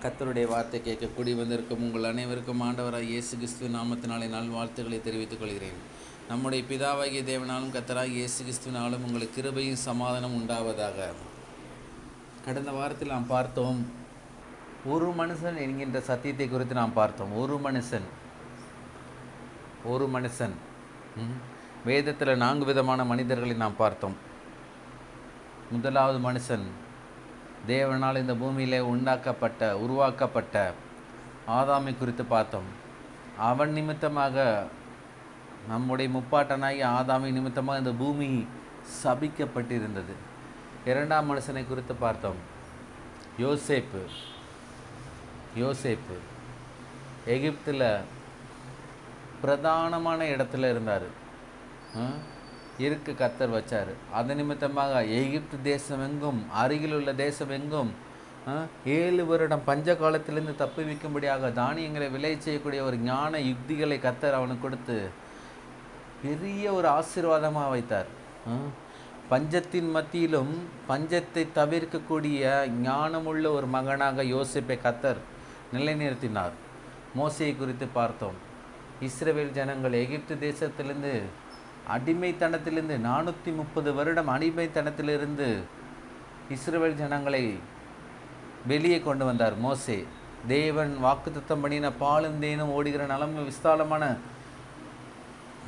கர்த்தருடைய வார்த்தை கேட்க கூடி வந்திருக்கும் உங்கள் அனைவருக்கும் ஆண்டவராக இயேசு கிறிஸ்துவ நாமத்தினாலே வாழ்த்துக்களை தெரிவித்துக் கொள்கிறேன். நம்முடைய பிதாவாகிய தேவனாலும் கர்த்தராகிய இயேசு கிறிஸ்துவினாலும் உங்களுக்கு கிருபையும் சமாதானம் உண்டாவதாக. கடந்த வாரத்தில் நாம் பார்த்தோம், ஒரு மனுஷன் என்கின்ற சத்தியத்தை குறித்து நாம் பார்த்தோம். ஒரு மனுஷன் வேதத்தில் 4 விதமான மனிதர்களை நாம் பார்த்தோம். முதலாவது மனுஷன் தேவனால் இந்த பூமியிலே உருவாக்கப்பட்ட ஆதாமை குறித்து பார்த்தோம். அவன் நிமித்தமாக, நம்முடைய முப்பாட்டனாகிய ஆதாமை நிமித்தமாக இந்த பூமி சபிக்கப்பட்டிருந்தது. 2ஆம் மனுஷனை குறித்து பார்த்தோம். யோசேப்பு எகிப்தில் பிரதானமான இடத்துல இருந்தார். கர்த்தர் வச்சார். அது நிமித்தமாக எகிப்து தேசம் எங்கும், அருகில் உள்ள தேசம் எங்கும் 7 வருடம் பஞ்ச காலத்திலிருந்து தப்பி வைக்கும்படியாக தானியங்களை விளை செய்யக்கூடிய ஒரு ஞான யுக்திகளை கர்த்தர் அவனுக்கு கொடுத்து பெரிய ஒரு ஆசீர்வாதமாக வைத்தார். பஞ்சத்தின் மத்தியிலும் பஞ்சத்தை தவிர்க்கக்கூடிய ஞானமுள்ள ஒரு மகனாக யோசேப்பை கர்த்தர் நிலைநிறுத்தினார். மோசேயை குறித்து பார்த்தோம். இஸ்ரவேல் ஜனங்கள் எகிப்து தேசத்திலிருந்து அடிமைத்தனத்திலிருந்து 430 வருடம் அடிமைத்தனத்திலிருந்து இஸ்ரவேல் ஜனங்களை வெளியே கொண்டு வந்தார் மோசே. தேவன் வாக்குத்தத்தம் பண்ணின பாலும் தேனும் ஓடுகிற நலம் விஸ்தாலமான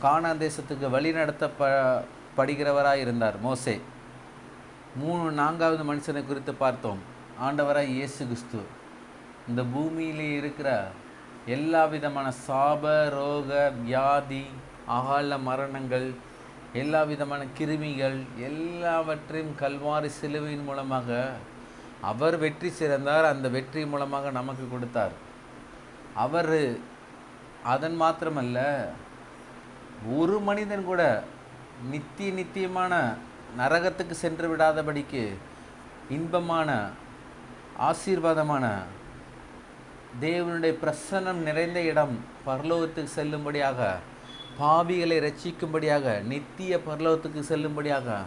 கானான் தேசத்துக்கு வழி நடத்தப்படுகிறவராய் இருந்தார் மோசே. 4வது மனுஷனை குறித்து பார்த்தோம். ஆண்டவராய் இயேசு கிறிஸ்து இந்த பூமியிலே இருக்கிற எல்லா விதமான சாப, ரோக, வியாதி, அகால மரணங்கள், எல்லா விதமான கிருமிகள் எல்லாவற்றையும் கல்வாரி சிலுவையின் மூலமாக அவர் வெற்றி சிறந்தார். அந்த வெற்றி மூலமாக நமக்கு கொடுத்தார். அவர் அதன் மாத்திரமல்ல, ஒரு மனிதன் கூட நித்தியமான நரகத்துக்கு சென்று விடாதபடிக்கு இன்பமான ஆசீர்வாதமான தேவனுடைய பிரசன்னம் நிறைந்த இடம் பரலோகத்துக்கு செல்லும்படியாக, பாவிகளை ரட்சிக்கும்படியாக, நித்திய பரலோகத்துக்கு செல்லும்படியாக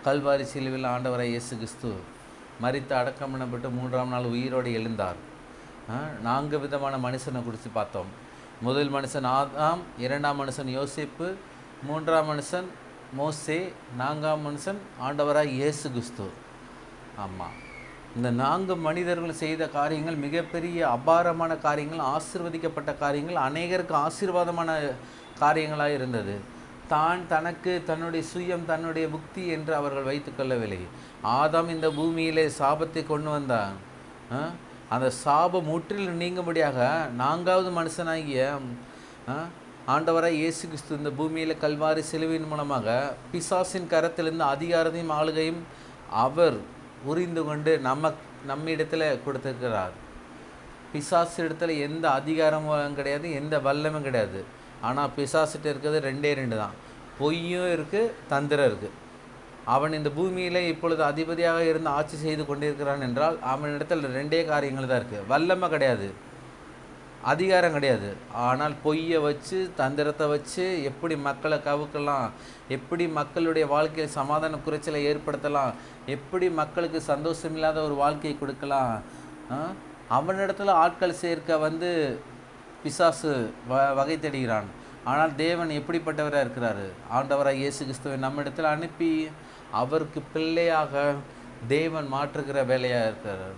கல்வாரி சிலுவையில் ஆண்டவராய் இயேசு கிறிஸ்து மரித்து அடக்கம் பண்ணப்பட்டு 3ஆம் நாள் உயிரோடு எழுந்தார். 4 விதமான மனுஷனை குறித்து பார்த்தோம். முதல் மனுஷன் ஆதாம், 2ஆம் மனுஷன் யோசேப்பு, 3ஆம் மனுஷன் மோசே, 4ஆம் மனுஷன் ஆண்டவராய் இயேசு கிறிஸ்து. ஆமாம், இந்த 4 மனிதர்கள் செய்த காரியங்கள் மிகப்பெரிய அபாரமான காரியங்கள், ஆசீர்வதிக்கப்பட்ட காரியங்கள், அநேகருக்கு ஆசீர்வாதமான காரியங்களாக இருந்தது. தனக்கு தன்னுடைய சுயம், தன்னுடைய புக்தி என்று அவர்கள் வைத்து கொள்ளவில்லை. ஆதாம் இந்த பூமியிலே சாபத்தை கொண்டு வந்தான். அந்த சாபம் முற்றிலும் நீங்கும்படியாக 4வது மனுஷனாகிய ஆண்டவராய் இயேசு கிறிஸ்து இந்த பூமியில் கல்வாரி சிலுவையின் மூலமாக பிசாசின் கரத்திலிருந்து அதிகாரத்தையும் ஆளுகையும் அவர் உரிந்து கொண்டு நம்மிடத்தில் கொடுத்துருக்கிறார். பிசாசு இடத்துல எந்த அதிகாரமும் கிடையாது, எந்த வல்லமும் கிடையாது. ஆனால் பிசாசிட்ட இருக்கிறது 2 தான். பொய்யும் இருக்குது, தந்திரம் இருக்குது. அவன் இந்த பூமியில் இப்பொழுது அதிபதியாக இருந்து ஆட்சி செய்து கொண்டிருக்கிறான் என்றால் அவனிடத்தில் 2 காரியங்கள் தான் இருக்குது. வல்லமை கிடையாது, அதிகாரம் கிடையாது. ஆனால் பொய்யை வச்சு, தந்திரத்தை வச்சு எப்படி மக்களை கவுக்கலாம், எப்படி மக்களுடைய வாழ்க்கையில் சமாதான குறைச்சலை ஏற்படுத்தலாம், எப்படி மக்களுக்கு சந்தோஷமில்லாத ஒரு வாழ்க்கையை கொடுக்கலாம், அவனிடத்துல ஆட்கள் சேர்க்க பிசாசு வகை தேடுகிறான். ஆனால் தேவன் எப்படிப்பட்டவராக இருக்கிறாரு? ஆண்டவராக இயேசு கிறிஸ்துவை நம்மிடத்தில் அனுப்பி அவருக்கு பிள்ளையாக தேவன் மாற்றுகிற வேலையாக இருக்கிறார்.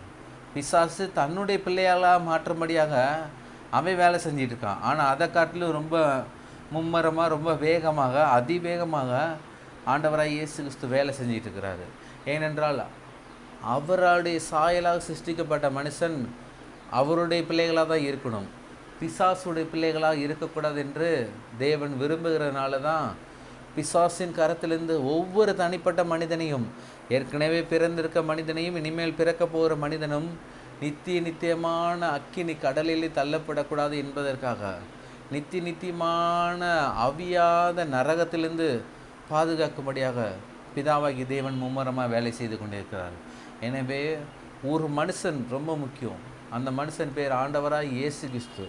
பிசாசு தன்னுடைய பிள்ளையாக மாற்றும்படியாக அவன் வேலை செஞ்சிட்டு இருக்கான். ஆனால் அதை காட்டிலும் ரொம்ப மும்மரமாக, ரொம்ப வேகமாக, அதிவேகமாக ஆண்டவராக இயேசு கிறிஸ்து வேலை செஞ்சிட்டு இருக்கிறாரு. ஏனென்றால் அவருடைய சாயலாக சிருஷ்டிக்கப்பட்ட மனுஷன் அவருடைய பிள்ளைகளாக தான் இருக்கணும், பிசாசுடைய பிள்ளைகளாக இருக்கக்கூடாது என்று தேவன் விரும்புகிறதுனால தான் பிசாசின் கரத்திலிருந்து ஒவ்வொரு தனிப்பட்ட மனிதனையும், ஏற்கனவே பிறந்திருக்க மனிதனையும் இனிமேல் பிறக்க போகிற மனிதனும் நித்தியமான அக்கினி கடலில் தள்ளப்படக்கூடாது என்பதற்காக, நித்தியமான அவியாத நரகத்திலிருந்து பாதுகாக்கும்படியாக பிதாவாகி தேவன் மும்மரமாக வேலை செய்து கொண்டிருக்கிறார். எனவே ஒரு மனுஷன் ரொம்ப முக்கியம். அந்த மனுஷன் பேர் ஆண்டவராய் இயேசு கிறிஸ்து.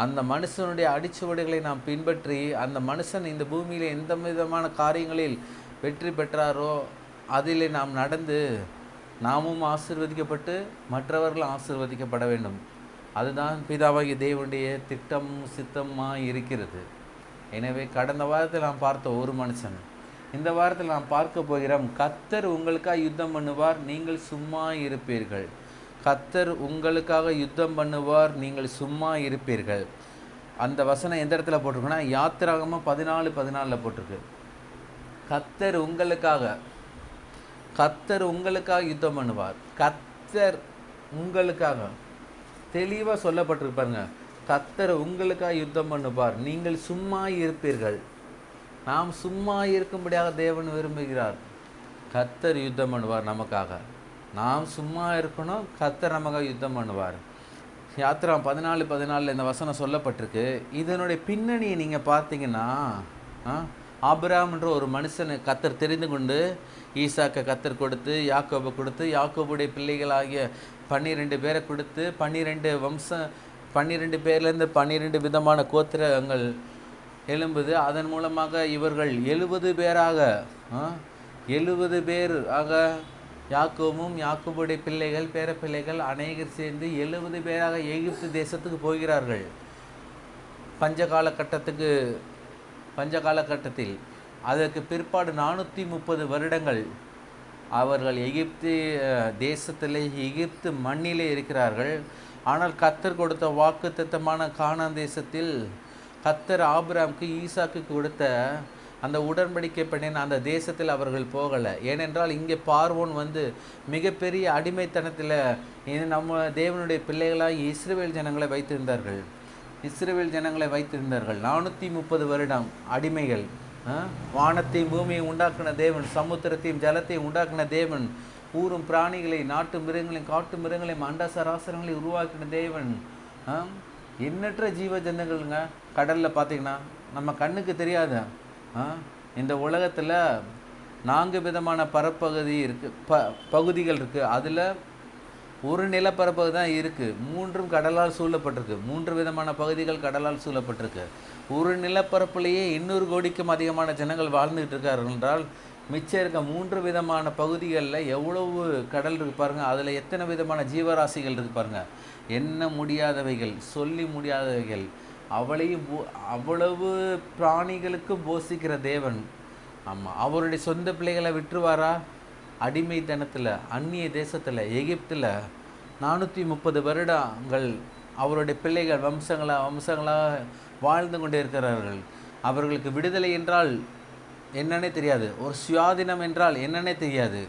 அந்த மனுஷனுடைய அடிச்சுவடுகளை நாம் பின்பற்றி அந்த மனுஷன் இந்த பூமியில் எந்த விதமான காரியங்களில் வெற்றி பெற்றாரோ அதில் நாம் நடந்து நாமும் ஆசீர்வதிக்கப்பட்டு மற்றவர்களும் ஆசீர்வதிக்கப்பட வேண்டும். அதுதான் பிதாவாகிய தேவனுடைய திட்டம் சித்தமாக இருக்கிறது. எனவே கடந்த வாரத்தில் நாம் பார்த்த ஒரு மனுஷன், இந்த வாரத்தில் நாம் பார்க்க போகிறோம். கர்த்தர் உங்களுக்காக யுத்தம் பண்ணுவார், நீங்கள் சும்மா இருப்பீர்கள். கர்த்தர் உங்களுக்காக யுத்தம் பண்ணுவார், நீங்கள் சும்மா இருப்பீர்கள். அந்த வசனம் எந்த இடத்துல போட்டிருக்குன்னா யாத்திராகமம் 14:14 போட்டிருக்கு. கர்த்தர் உங்களுக்காக யுத்தம் பண்ணுவார். கர்த்தர் உங்களுக்காக தெளிவாக சொல்லப்பட்டிருப்பாருங்க. கர்த்தர் உங்களுக்காக யுத்தம் பண்ணுவார், நீங்கள் சும்மா இருப்பீர்கள். நாம் சும்மா இருக்கும்படியாக தேவன் விரும்புகிறார். கர்த்தர் யுத்தம் பண்ணுவார் நமக்காக. நாம் சும்மா இருக்கணும், கர்த்தர் நமக்காக யுத்தம் பண்ணுவார். யாத்திரா 14:14 இந்த வசனம் சொல்லப்பட்டிருக்கு. இதனுடைய பின்னணியை நீங்கள் பார்த்தீங்கன்னா, ஆபிரகாம்ன்ற ஒரு மனுஷனை கர்த்தர் தெரிந்து கொண்டு ஈசாக்கை கர்த்தர் கொடுத்து, யாக்கோபை கொடுத்து, யாக்கோபுடைய பிள்ளைகளாகிய 12 பேரை கொடுத்து, 12 பேர்லேருந்து 12 விதமான கோத்திரங்கள் எழும்புது. அதன் மூலமாக இவர்கள் 70 பேராக 70 பேராக யாக்கோபும் யாக்கோபுடைய பிள்ளைகள் பேரப்பிள்ளைகள் அநேகர் சேர்ந்து 70 பேராக எகிப்து தேசத்துக்கு போகிறார்கள். பஞ்ச காலகட்டத்தில் அதற்கு பிற்பாடு 430 வருடங்கள் அவர்கள் எகிப்து தேசத்திலே எகிப்து மண்ணிலே இருக்கிறார்கள். ஆனால் கர்த்தர் கொடுத்த வாக்குத்தத்தமான கானான் தேசத்தில் கர்த்தர் ஆபிரகாமுக்கு ஈசாக்கு கொடுத்த அந்த உடன்படிக்கை பண்ணின அந்த தேசத்தில் அவர்கள் போகலை. ஏனென்றால் இங்கே பார்வோன் மிகப்பெரிய அடிமைத்தனத்தில் நம்ம தேவனுடைய பிள்ளைகளாக இஸ்ரவேல் ஜனங்களை வைத்திருந்தார்கள். 430 வருடம் அடிமைகள். வானத்தையும் பூமியை உண்டாக்கின தேவன், சமுத்திரத்தையும் ஜலத்தையும் உண்டாக்கின தேவன், ஊரும் பிராணிகளை, நாட்டு மிருகங்களையும் காட்டு மிருகங்களையும் அண்ட சராசரங்களையும் உருவாக்கின தேவன். எண்ணற்ற ஜீவ ஜந்துகளுங்க கடலில் பார்த்தீங்கன்னா நம்ம கண்ணுக்கு தெரியாத இந்த உலகத்தில் 4 விதமான பரப்பகுதி இருக்குது, பகுதிகள் இருக்குது. அதில் ஒரு நிலப்பரப்பு தான் இருக்குது, 3 கடலால் சூழப்பட்டிருக்கு. 3 விதமான பகுதிகள் கடலால் சூழப்பட்டிருக்கு. ஒரு நிலப்பரப்புலேயே 200 கோடிக்கும் அதிகமான ஜனங்கள் வாழ்ந்துகிட்டு இருக்கார்கள் என்றால் மிச்சம் இருக்க 3 விதமான பகுதிகளில் எவ்வளவு கடல் இருக்கு பாருங்கள். அதில் எத்தனை விதமான ஜீவராசிகள் இருக்கு பாருங்கள். எண்ண முடியாதவைகள், சொல்லி முடியாதவைகள். அவ்வளவு பிராணிகளுக்கும் போஷிக்கிற தேவன். ஆமாம், அவருடைய சொந்த பிள்ளைகளை விட்டுருவாரா? அடிமைத்தனத்தில், அந்நிய தேசத்தில், எகிப்தில் 430 வருடங்கள் அவருடைய பிள்ளைகள் வம்சங்களாக வாழ்ந்து கொண்டே இருக்கிறார்கள். அவர்களுக்கு விடுதலை என்றால் என்னன்னே தெரியாது, ஒரு சுயாதீனம் என்றால் என்னன்னே தெரியாது.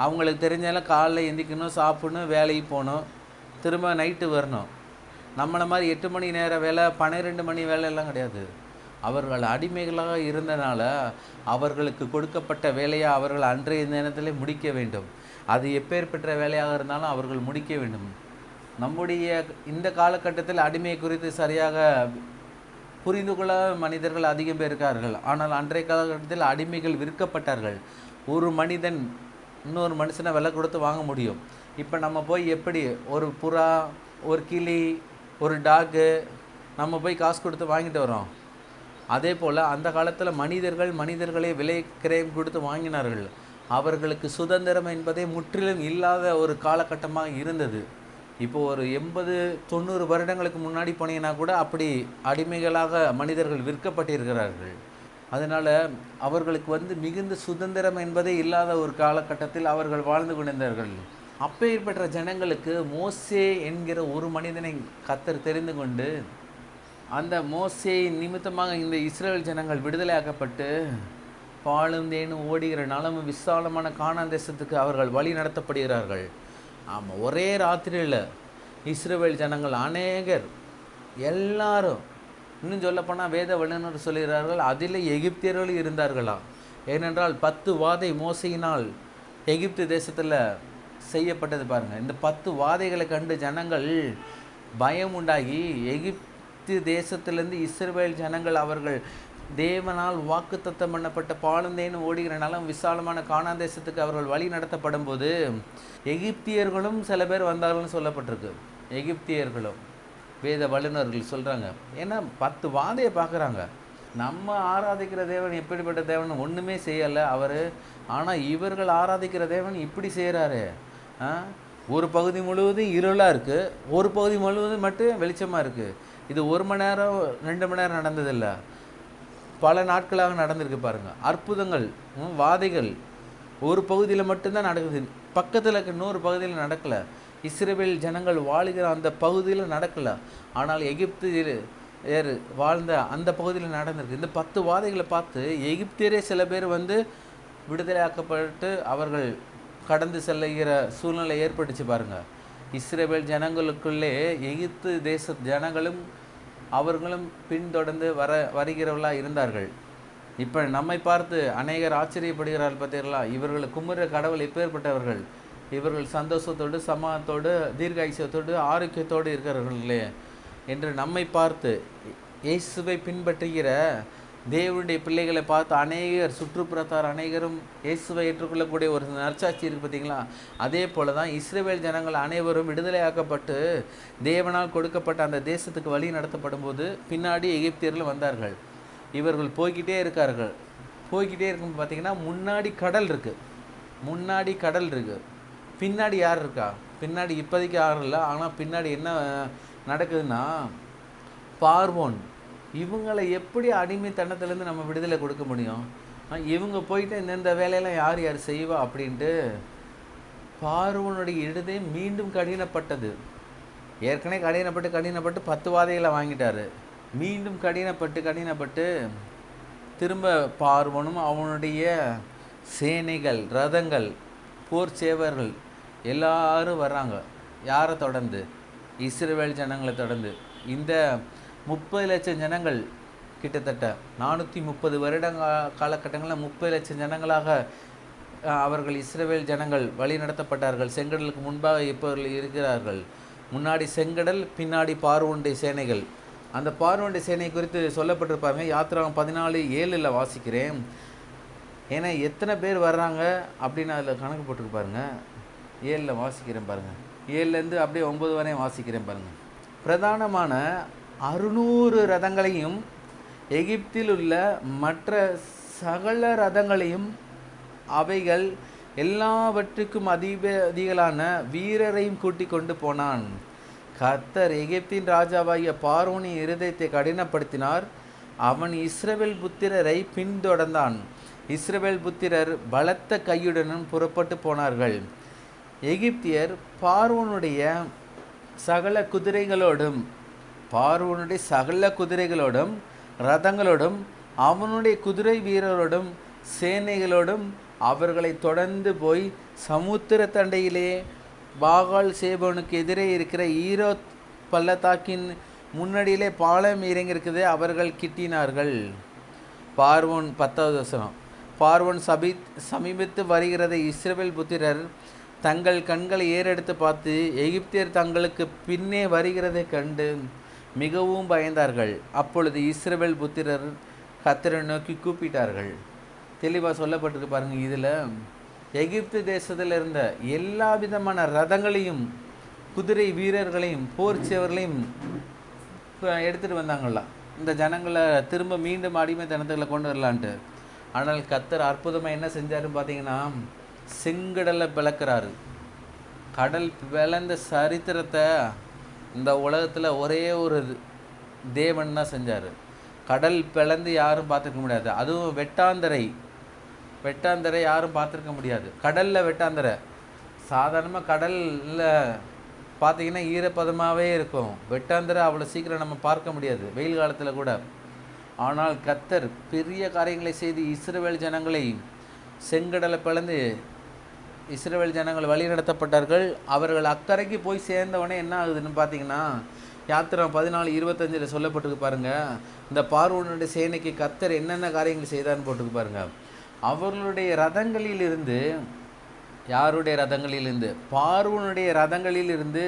அவங்களுக்கு தெரிஞ்சாலும் காலைல எந்திக்கணும், சாப்பிடணும், வேலைக்கு போகணும், திரும்ப நைட்டு வரணும். நம்மளை மாதிரி 8 மணி நேர வேலை, 12 மணி வேலையெல்லாம் கிடையாது. அவர்கள் அடிமைகளாக இருந்தனால அவர்களுக்கு கொடுக்கப்பட்ட வேலையை அவர்கள் அன்றைய நேரத்திலே முடிக்க வேண்டும். அது எப்பேற்பட்ட வேலையாக இருந்தாலும் அவர்கள் முடிக்க வேண்டும். நம்முடைய இந்த காலகட்டத்தில் அடிமை குறித்து சரியாக புரிந்து கொள்ள மனிதர்கள் அதிகம் பேர் இருக்கார்கள். ஆனால் அன்றைய காலகட்டத்தில் அடிமைகள் விற்கப்பட்டார்கள். ஒரு மனிதன் இன்னொரு மனுஷனை விலை கொடுத்து வாங்க முடியும். இப்போ நம்ம போய் எப்படி ஒரு புறா, ஒரு கிளி, ஒரு டாக்கு நம்ம போய் காசு கொடுத்து வாங்கிட்டு வரோம். அதே போல் அந்த காலத்தில் மனிதர்களே விலை கிரயம் கொடுத்து வாங்கினார்கள். அவர்களுக்கு சுதந்திரம் என்பதே முற்றிலும் இல்லாத ஒரு காலகட்டமாக இருந்தது. இப்போ ஒரு 80-90 வருடங்களுக்கு முன்னாடி போனீங்கன்னா கூட அப்படி அடிமைகளாக மனிதர்கள் விற்கப்பட்டிருக்கிறார்கள். அதனால் அவர்களுக்கு மிகுந்த சுதந்திரம் என்பதே இல்லாத ஒரு காலகட்டத்தில் அவர்கள் வாழ்ந்து கொண்டிருந்தார்கள். அப்பேற்பட்ட ஜனங்களுக்கு மோசே என்கிற ஒரு மனிதனை கர்த்தர் தெரிந்து கொண்டு அந்த மோசே நிமித்தமாக இந்த இஸ்ரவேல் ஜனங்கள் விடுதலையாக்கப்பட்டு பாலும் தேனும் ஓடுகிற நலமும் விசாலமான கானான் தேசத்துக்கு அவர்கள் வழி நடத்தப்படுகிறார்கள். ஆமாம், ஒரே ராத்திரியில் இஸ்ரவேல் ஜனங்கள் அநேகர் எல்லாரும், இன்னும் சொல்லப்போனால் வேத வல்லுநர் சொல்கிறார்கள் அதில் எகிப்தியர்களும் இருந்தார்களாம். ஏனென்றால் 10 வாதை மோசையினால் எகிப்து தேசத்தில் செய்யப்பட்டது பாருங்கள். இந்த 10 வாதைகளை கண்டு ஜனங்கள் பயம் உண்டாகி எகிப்து தேசத்திலிருந்து இஸ்ரவேல் ஜனங்கள் அவர்கள் தேவனால் வாக்குத்தத்தம் பண்ணப்பட்ட பாலுந்தேன்னு ஓடுகிற நலம் விசாலமான கானான் தேசத்துக்கு அவர்கள் வழி நடத்தப்படும் போது எகிப்தியர்களும் சில பேர் வந்தார்கள்னு சொல்லப்பட்டிருக்கு. எகிப்தியர்களும் வேத வல்லுநர்கள் சொல்கிறாங்க. ஏன்னா 10 வாதையை பார்க்குறாங்க. நம்ம ஆராதிக்கிற தேவன் எப்படிப்பட்ட தேவன் ஒன்றுமே செய்யலை அவர். ஆனால் இவர்கள் ஆராதிக்கிற தேவன் இப்படி செய்கிறாரு. ஆ? ஒரு பகுதி முழுவதும் இருளாக இருக்குது, ஒரு பகுதி முழுவதும் மட்டும் வெளிச்சமாக இருக்குது. இது 1 மணி நேரம் 2 மணி நேரம் நடந்ததில்லை, பல நாட்களாக நடந்திருக்கு பாருங்கள். அற்புதங்கள், வாதைகள் ஒரு பகுதியில் மட்டும்தான் நடக்குது, பக்கத்தில் இருக்க இன்னொரு பகுதியில் நடக்கலை. இஸ்ரவேல் ஜனங்கள் வாழுகிற அந்த பகுதியில் நடக்கலை, ஆனால் எகிப்து வாழ்ந்த அந்த பகுதியில் நடந்திருக்கு. இந்த 10 வாதைகளை பார்த்து எகிப்தியரே சில பேர் வந்து விடுதலையாக்கப்பட்டு அவர்கள் கடந்து செல்லுகிற சூழ்நிலை ஏற்பட்டுச்சு பாருங்கள். இஸ்ரவேல் ஜனங்களுக்குள்ளே எகிப்து தேச ஜனங்களும் அவர்களும் பின்தொடர்ந்து வருகிறவர்களாக இருந்தார்கள். இப்போ நம்மை பார்த்து அநேகர் ஆச்சரியப்படுகிறார்கள் பார்த்தீர்களா, இவர்கள் குமுற கடவுள் எப்பேற்பட்டவர்கள், இவர்கள் சந்தோஷத்தோடு சமாதத்தோடு தீர்காயுசத்தோடு ஆரோக்கியத்தோடு இருக்கிறவர்களே என்று நம்மை பார்த்து இயேசுவை பின்பற்றுகிற தேவனுடைய பிள்ளைகளை பார்த்து அநேகர் சுற்றுப்புறத்தார் அநேகரும் இயேசுவை ஏற்றுக்கொள்ளக்கூடிய ஒரு நற்சாட்சி இருக்குது பார்த்தீங்களா. அதே போல தான் இஸ்ரவேல் ஜனங்கள் அனைவரும் விடுதலையாக்கப்பட்டு தேவனால் கொடுக்கப்பட்ட அந்த தேசத்துக்கு வழி நடத்தப்படும் போது பின்னாடி எகிப்தியர்கள் வந்தார்கள். இவர்கள் போய்கிட்டே இருக்கார்கள். போய்கிட்டே இருக்கும் பார்த்தீங்கன்னா முன்னாடி கடல் இருக்குது, பின்னாடி யார் இருக்கா? பின்னாடி இப்போதைக்கு யாரும் இல்லை, ஆனால் பின்னாடி என்ன நடக்குதுன்னா, பார்வோன் இவங்களை எப்படி அடிமைத்தனத்துலேருந்து நம்ம விடுதலை கொடுக்க முடியும்? இவங்க போயிட்டு இந்த வேலையெல்லாம் யார் யார் செய்வா அப்படின்ட்டு பார்வோனுடைய இருதயம் மீண்டும் கடினப்பட்டது. ஏற்கனவே கடினப்பட்டு 10 வாதைகளை வாங்கிட்டாரு. மீண்டும் கடினப்பட்டு திரும்ப பார்வோனும் அவனுடைய சேனைகள், ரதங்கள், போர் சேவர்கள் எல்லாரும் வர்றாங்க. யாரை தொடர்ந்து? இஸ்ரவேல் ஜனங்களை தொடர்ந்து. இந்த 30 லட்சம் ஜனங்கள் கிட்டத்தட்ட 430 வருட காலகட்டங்களில் 30 லட்சம் ஜனங்களாக அவர்கள் இஸ்ரவேல் ஜனங்கள் வழி நடத்தப்பட்டார்கள். செங்கடலுக்கு முன்பாக இப்போ இருக்கிறார்கள். முன்னாடி செங்கடல், பின்னாடி பார்வோனுடைய சேனைகள். அந்த பார்வோனுடைய சேனை குறித்து சொல்லப்பட்டிருப்பாங்க. யாத்திராகம் 14:7 வாசிக்கிறேன். ஏன்னா எத்தனை பேர் வர்றாங்க அப்படின்னு அதில் கணக்கு போட்டுருக்கு பாருங்கள். 7 வாசிக்கிறேன் பாருங்கள். 7லேருந்து அப்படியே 9 வரையும் வாசிக்கிறேன் பாருங்கள். பிரதானமான 600 ரதங்களையும் எகிப்தில் உள்ள மற்ற சகல ரதங்களையும் அவைகள் எல்லாவற்றுக்கும் அதிகளான வீரரையும் கூட்டிக் கொண்டு போனான். கர்த்தர் எகிப்தின் ராஜாவாகிய பார்வோனின் இருதயத்தை கடினப்படுத்தினார். அவன் இஸ்ரவேல் புத்திரரை பின்தொடர்ந்தான். இஸ்ரவேல் புத்திரர் பலத்த கையுடனும் புறப்பட்டு போனார்கள். எகிப்தியர் பார்வோனுடைய சகல குதிரைகளோடும் ரதங்களோடும் அவனுடைய குதிரை வீரரோடும் சேனைகளோடும் அவர்களை தொடர்ந்து போய் சமுத்திர தண்டையிலே பாகால் சேபோனுக்கு எதிரே இருக்கிற ஈரோத் பள்ளத்தாக்கின் முன்னடியிலே பாலம் இறங்கியிருக்குது அவர்கள் கிட்டினார்கள். பார்வோன் 10வது வசனம். பார்வோன் சமீபித்து வருகிறதை இஸ்ரவேல் புத்திரர் தங்கள் கண்களை ஏறெடுத்து பார்த்து எகிப்தியர் தங்களுக்கு பின்னே வருகிறதை கண்டு மிகவும் பயந்தார்கள். அப்பொழுது இஸ்ரவேல் புத்திரர் கர்த்தரை நோக்கி கூப்பிட்டார்கள். தெளிவாக சொல்லப்பட்டிருக்கு பாருங்கள். இதில் எகிப்து தேசத்தில் இருந்த எல்லா விதமான ரதங்களையும் குதிரை வீரர்களையும் போர் சேவர்களையும் எடுத்துகிட்டு வந்தாங்களாம், இந்த ஜனங்களை திரும்ப மீண்டும் அடிமைத்தனத்துகளை கொண்டு வரலான்ட்டு. ஆனால் கர்த்தர் அற்புதமாக என்ன செஞ்சாருன்னு பார்த்தீங்கன்னா, செங்கடலை பிளக்கிறாரு. கடல் பிளந்த சரித்திரத்தை இந்த உலகத்தில் ஒரே ஒரு தேவன் தான் செஞ்சார். கடல் பிளந்து யாரும் பார்த்துருக்க முடியாது. அதுவும் வெட்டாந்தரை யாரும் பார்த்துருக்க முடியாது. கடலில் வெட்டாந்தரை சாதாரணமாக கடலில் பார்த்திங்கன்னா ஈரப்பதமாகவே இருக்கும். வெட்டாந்தரை அவ்வளோ சீக்கிரம் நம்ம பார்க்க முடியாது வெயில் காலத்தில் கூட. ஆனால் கர்த்தர் பெரிய காரியங்களை செய்து இஸ்ரவேல் ஜனங்களை செங்கடலை பிளந்து இஸ்ரவேல் ஜனங்கள் வழி நடத்தப்பட்டார்கள். அவர்கள் அக்கறைக்கு போய் சேர்ந்தவொடனே என்ன ஆகுதுன்னு பார்த்தீங்கன்னா, யாத்திராகம் 14:25 சொல்லப்பட்டிருக்கு பாருங்கள். இந்த பார்வோனுடைய சேனைக்கு கர்த்தர் என்னென்ன காரியங்கள் செய்தான்னு போட்டுருக்கு பாருங்கள். அவர்களுடைய ரதங்களிலிருந்து, யாருடைய ரதங்களிலிருந்து? பார்வோனுடைய ரதங்களிலிருந்து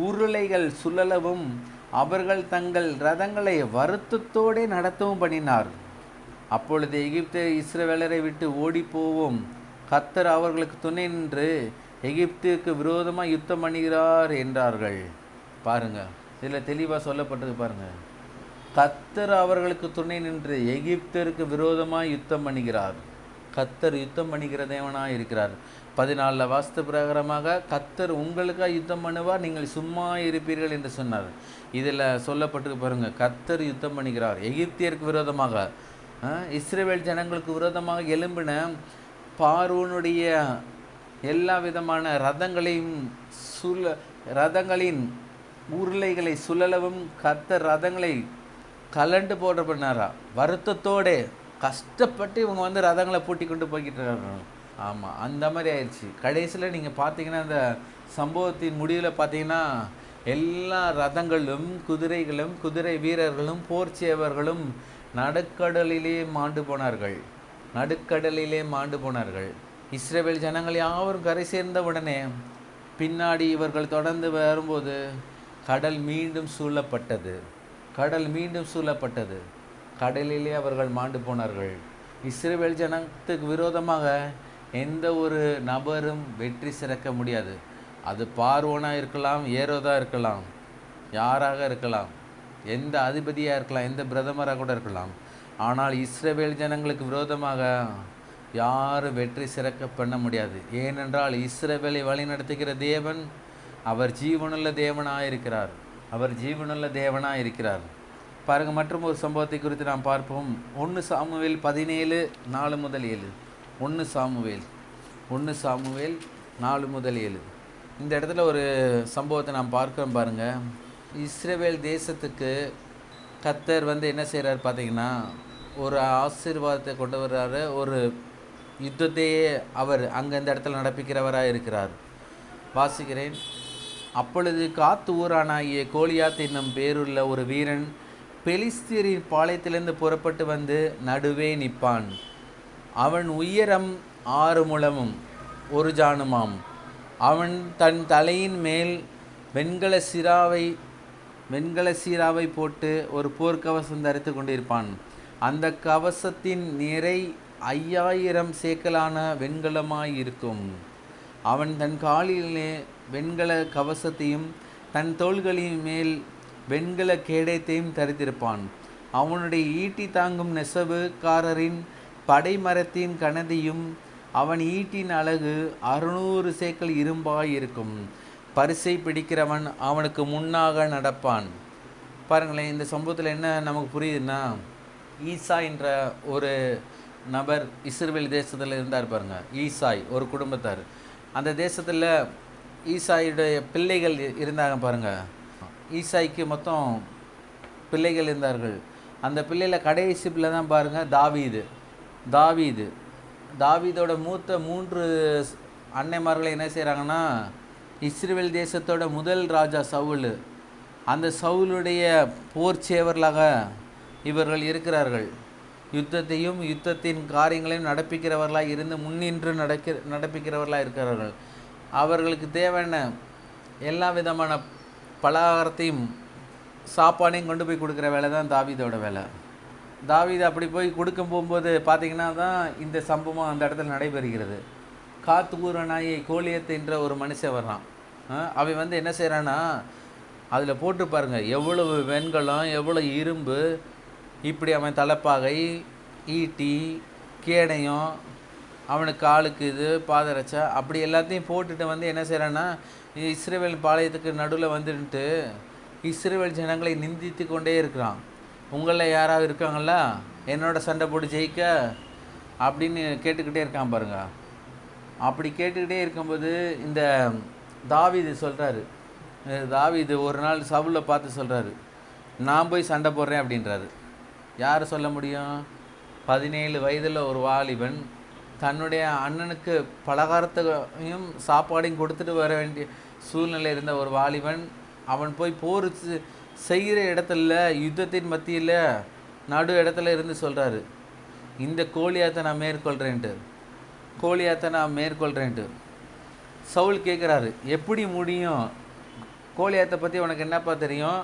உருளைகள் சுழலவும் அவர்கள் தங்கள் ரதங்களை வருத்தத்தோடு நடத்தவும் பண்ணினார். அப்பொழுது எகிப்து இஸ்ரவேலரை விட்டு ஓடி போவோம், கர்த்தர் அவர்களுக்கு துணை நின்று எகிப்துக்கு விரோதமாக யுத்தம் பண்ணுகிறார் என்றார்கள். பாருங்கள், இதில் தெளிவாக சொல்லப்பட்டது பாருங்கள். கர்த்தர் அவர்களுக்கு துணை நின்று எகிப்திற்கு விரோதமாக யுத்தம் பண்ணுகிறார். கர்த்தர் யுத்தம் பண்ணுகிற தேவனாக இருக்கிறார். 14 வாஸ்து பிரகாரமாக கர்த்தர் உங்களுக்காக யுத்தம் பண்ணுவார், நீங்கள் சும்மா இருப்பீர்கள் என்று சொன்னார். இதில் சொல்லப்பட்டு பாருங்க, கர்த்தர் யுத்தம் பண்ணுகிறார். எகிப்தியருக்கு விரோதமாக, இஸ்ரவேல் ஜனங்களுக்கு விரோதமாக எழும்பின பார்வோனுடைய எல்லா விதமான ரதங்களின் உருளைகளை சுழலவும் கர்த்தர் ரதங்களை கலண்டு போட பண்ணாரா. வருத்தத்தோடு கஷ்டப்பட்டு இவங்க ரதங்களை பூட்டி கொண்டு போய்கிட்டு இருக்காங்க. ஆமாம், அந்த மாதிரி ஆயிடுச்சு. கடைசியில் நீங்கள் பார்த்தீங்கன்னா அந்த சம்பவத்தின் முடிவில் பார்த்தீங்கன்னா எல்லா ரதங்களும் குதிரைகளும் குதிரை வீரர்களும் போர் சேவர்களும் நடுக்கடலிலே மாண்டு போனார்கள். இஸ்ரவேல் ஜனங்கள் யாவரும் கரை சேர்ந்த உடனே பின்னாடி இவர்கள் தொடர்ந்து வரும்போது கடல் மீண்டும் சூழப்பட்டது. கடலிலே அவர்கள் மாண்டு போனார்கள். இஸ்ரவேல் ஜனத்துக்கு விரோதமாக எந்த ஒரு நபரும் வெற்றி சிறக்க முடியாது. அது பார்வோனாக இருக்கலாம், ஏரோதாக இருக்கலாம், யாராக இருக்கலாம், எந்த அதிபதியாக இருக்கலாம், எந்த பிரதமராக கூட இருக்கலாம். ஆனால் இஸ்ரவேல் ஜனங்களுக்கு விரோதமாக யாரும் வெற்றி சிறக்க பண்ண முடியாது. ஏனென்றால் இஸ்ரவேலை வழிநடத்துகிற தேவன் அவர் ஜீவனுள்ள தேவனாக இருக்கிறார். பாருங்கள், மற்றும் ஒரு சம்பவத்தை குறித்து நாம் பார்ப்போம். 1 சாமுவேல் 17 4-7. 1 சாமுவேல் 4-7. இந்த இடத்துல ஒரு சம்பவத்தை நாம் பார்க்கிறோம் பாருங்கள். இஸ்ரவேல் தேசத்துக்கு கர்த்தர் என்ன செய்கிறார் பார்த்தீங்கன்னா, ஒரு ஆசீர்வாதத்தை கொண்டு வர்றாரு. ஒரு யுத்தத்தையே அவர் அங்கே இந்த இடத்துல நடப்பிக்கிறவராக இருக்கிறார். வாசிக்கிறேன். அப்பொழுது காத்து ஊரானாகிய கோலியாத் என்னும் பேருள்ள ஒரு வீரன் பெலிஸ்தியரின் பாளையத்திலிருந்து புறப்பட்டு நடுவே நிற்பான். அவன் உயரம் 6 முழமும் 1 ஜானுமாம். அவன் தன் தலையின் மேல் வெண்கல சீராவை போட்டு ஒரு போர்க்கவசம் தரித்து கொண்டிருப்பான். அந்த கவசத்தின் நிறை 5000 சேக்கலான வெண்கலமாயிருக்கும். அவன் தன் காலிலே வெண்கல கவசத்தையும் தன் தோள்களின் மேல் வெண்கல கேடயத்தையும் தரித்திருப்பான். அவனுடைய ஈட்டி தாங்கும் நெசவுக்காரரின் படைமரத்தின் கனதியும் அவன் ஈட்டின் அழகு 600 சேக்கல் இரும்பாயிருக்கும். பரிசை பிடிக்கிறவன் அவனுக்கு முன்னாக நடப்பான். பாருங்களேன், இந்த சம்பவத்தில் என்ன நமக்கு புரியுதுன்னா, ஈசா என்ற ஒரு நபர் இஸ்ரவேல் தேசத்தில் இருந்தார் பாருங்க. ஈசாய் ஒரு குடும்பத்தார். அந்த தேசத்தில் ஈசாயுடைய பிள்ளைகள் இருந்தாங்க பாருங்கள். ஈசாய்க்கு மொத்தம் பிள்ளைகள் இருந்தார்கள். அந்த பிள்ளையில் கடைசி பிள்ளை தான் பாருங்கள் தாவீதோட மூத்த 3 அன்னைமார்களை என்ன செய்கிறாங்கன்னா, இஸ்ரவேல் தேசத்தோட முதல் ராஜா சவுல், அந்த சவுலுடைய போர் சேவர்களாக இவர்கள் இருக்கிறார்கள். யுத்தத்தையும் யுத்தத்தின் காரியங்களையும் நடப்பிக்கிறவர்களாக இருந்து முன்னின்று நடப்பிக்கிறவர்களாக இருக்கிறார்கள். அவர்களுக்கு தேவையான எல்லா விதமான பலகாரத்தையும் சாப்பாடையும் கொண்டு போய் கொடுக்குற வேலை தான் தாவீதோட வேலை. தாவீது அப்படி போய் கொடுக்க போகும்போது பார்த்திங்கன்னா தான் இந்த சம்பவம் அந்த இடத்துல நடைபெறுகிறது. காத்தூரனாயை கோலியத் என்ற ஒரு மனுஷன் வர்றான். அவன் என்ன செய்கிறான்னா, அதில் போட்டு பாருங்கள் எவ்வளவு வெண்கலம், எவ்வளோ இரும்பு, இப்படி அவன் தலைப்பாகை, ஈட்டி, கேடயம், அவனுக்கு காலுக்கு இது பாதரச்சா, அப்படி எல்லாத்தையும் போட்டுட்டு என்ன செய்கிறான்னா, இஸ்ரவேல் பாளையத்துக்கு நடுவில் வந்துட்டு இஸ்ரவேல் ஜனங்களை நிந்தித்து கொண்டே இருக்கிறான். உங்களில் யாராவது இருக்காங்களா என்னோட சண்டை போட்டு ஜெயிக்க அப்படின்னு கேட்டுக்கிட்டே இருக்கான் பாருங்க. அப்படி கேட்டுக்கிட்டே இருக்கும்போது இந்த தாவீது சொல்கிறாரு, தாவீது ஒரு நாள் சவுலை பார்த்து சொல்கிறாரு, நான் போய் சண்டை போடுறேன் அப்படின்றாரு. யார் சொல்ல முடியும்? 17 வயதில் ஒரு வாலிபன் தன்னுடைய அண்ணனுக்கு பலகாரத்தையும் சாப்பாடையும் கொடுத்துட்டு வர வேண்டிய சூழ்நிலை இருந்த ஒரு வாலிபன், அவன் போய் போர் செய்கிற இடத்துல யுத்தத்தின் மத்தியில் நடு இடத்துல இருந்து சொல்கிறாரு, இந்த கோலியாத்தை நான் மேற்கொள்கிறேன்ட்டு. சவுல் கேட்குறாரு, எப்படி முடியும்? கோலியாத்தை பற்றி உனக்கு என்னப்பா தெரியும்?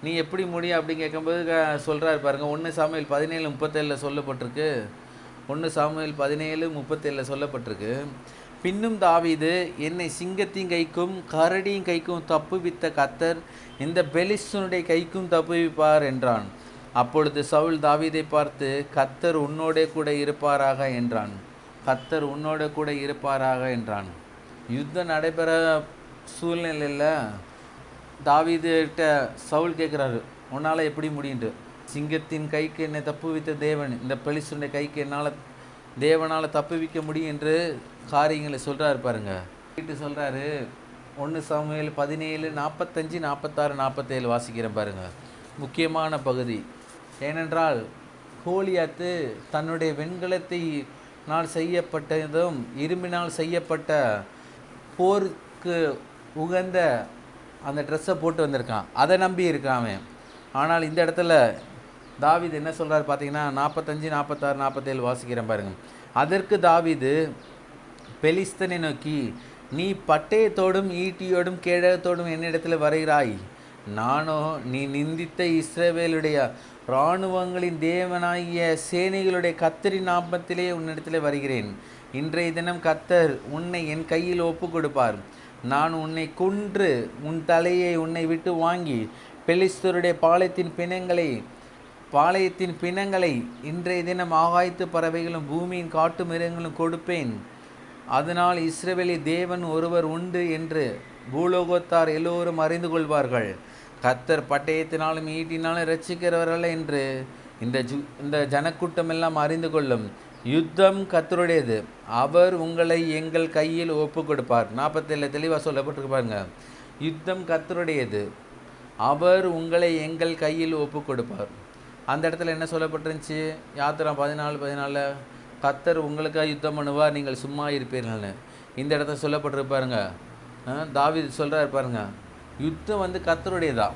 நீ எப்படி முடியும் அப்படின்னு கேட்கும்போது சொல்கிறாரு பாருங்கள். 1 சாமுவேல் 17:37 சொல்லப்பட்டிருக்கு. 1 சாமுவேல் 17:37 சொல்லப்பட்டிருக்கு. பின்னும் தாவீது, என்னை சிங்கத்தின் கைக்கும் கரடியின் கைக்கும் தப்புவித்த கர்த்தர் இந்த பெலிஸ்தனுடைய கைக்கும் தப்புவிப்பார் என்றான். அப்பொழுது சவுல் தாவீதை பார்த்து, கர்த்தர் உன்னோடே கூட இருப்பாராக என்றான். கர்த்தர் உன்னோட கூட இருப்பாராக என்றான். யுத்தம் நடைபெற சூழ்நிலையில் தாவீதுகிட்ட சவுல் கேட்குறாரு, உன்னால் எப்படி முடியுண்டு? சிங்கத்தின் கைக்கு என்னை தப்புவித்த தேவன் இந்த பெலிஸ்தருடைய கைக்கு என்னால் தேவனால் தப்புவிக்க முடியும் என்று காரியங்களை சொல்கிறாரு பாருங்க. வீட்டு சொல்கிறாரு 1 சாமுவேல் 17 45 46 47 வாசிக்கிறேன் பாருங்க. முக்கியமான பகுதி. ஏனென்றால் கோலியாத்து தன்னுடைய வெண்கலத்தினால் செய்யப்பட்டதும் இரும்பினால் செய்யப்பட்ட போருக்கு உகந்த அந்த ட்ரெஸ்ஸை போட்டு வந்திருக்கான். அதை நம்பி இருக்கான் அவன். ஆனால் இந்த இடத்துல தாவீது என்ன சொல்கிறார் பார்த்தீங்கன்னா 45 46 47 வாசிக்கிறேன் பாருங்க. அதற்கு தாவீது பெலிஸ்தனை நோக்கி, நீ பட்டயத்தோடும் ஈட்டியோடும் கேடகத்தோடும் என்னிடத்தில் வருகிறாய், நானோ நீ நிந்தித்த இஸ்ரவேலுடைய இராணுவங்களின் தேவனாகிய சேனைகளுடைய கர்த்தரின் நாமத்திலே உன்னிடத்தில் வருகிறேன். இன்றைய தினம் கர்த்தர் உன்னை என் கையில் ஒப்பு கொடுப்பார். நான் உன்னை கொன்று உன் தலையை உன்னை விட்டு வாங்கி பெலிஸ்தருடைய பாளையத்தின் பிணங்களை இன்றைய தினம் ஆகாயத்து பறவைகளும் பூமியின் காட்டு மிருகங்களும் கொடுப்பேன். அதனால் இஸ்ரவேலில் தேவன் ஒருவர் உண்டு என்று பூலோகத்தார் எல்லோரும் அறிந்து கொள்வார்கள். கர்த்தர் பட்டயத்தினாலும் ஈட்டினாலும் இரட்சிக்கிறவர்கள் என்று இந்த ஜனக்கூட்டம் எல்லாம் அறிந்து கொள்ளும். யுத்தம் கர்த்தருடையது, அவர் உங்களை எங்கள் கையில் ஒப்பு கொடுப்பார். 47 தெளிவாக சொல்லப்பட்டிருக்கு பாருங்க. யுத்தம் கர்த்தருடையது, அவர் உங்களை எங்கள் கையில் ஒப்பு கொடுப்பார். அந்த இடத்துல என்ன சொல்லப்பட்டிருந்துச்சு? யாத்திரா 14 கர்த்தர் உங்களுக்காக யுத்தம் பண்ணுவார், நீங்கள் சும்மா இருப்பீர்கள்னு. இந்த இடத்துல சொல்லப்பட்டிருப்பாருங்க. தாவீது சொல்கிறார் பாருங்க, யுத்தம் கர்த்தருடையதா,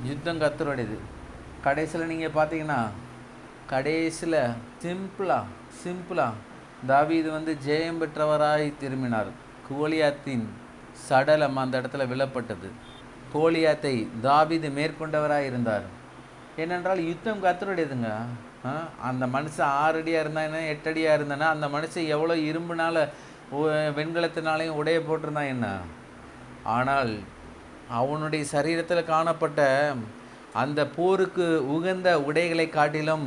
யுத்தம் கர்த்தருடையது. கடைசியில் நீங்கள் பார்த்தீங்கன்னா கடைசியில் சிம்பிளாக தாவீது ஜெயம் பெற்றவராய் திரும்பினார். கோலியாத்தின் சடலம் அந்த இடத்துல விழப்பட்டது. கோலியாத்தை தாவீது மேற்கொண்டவராக இருந்தார். ஏனென்றால் யுத்தம் கர்த்தருடையதுங்க. அந்த மனுஷன் 6 அடியாக இருந்தானே 8 அடியாக இருந்தானே, அந்த மனுஷன் எவ்வளோ இரும்புனால வெண்கலத்தினாலையும் உடைய போட்டிருந்தான் என்ன. ஆனால் அவனுடைய சரீரத்தில் காணப்பட்ட அந்த போருக்கு உகந்த உடைகளை காட்டிலும்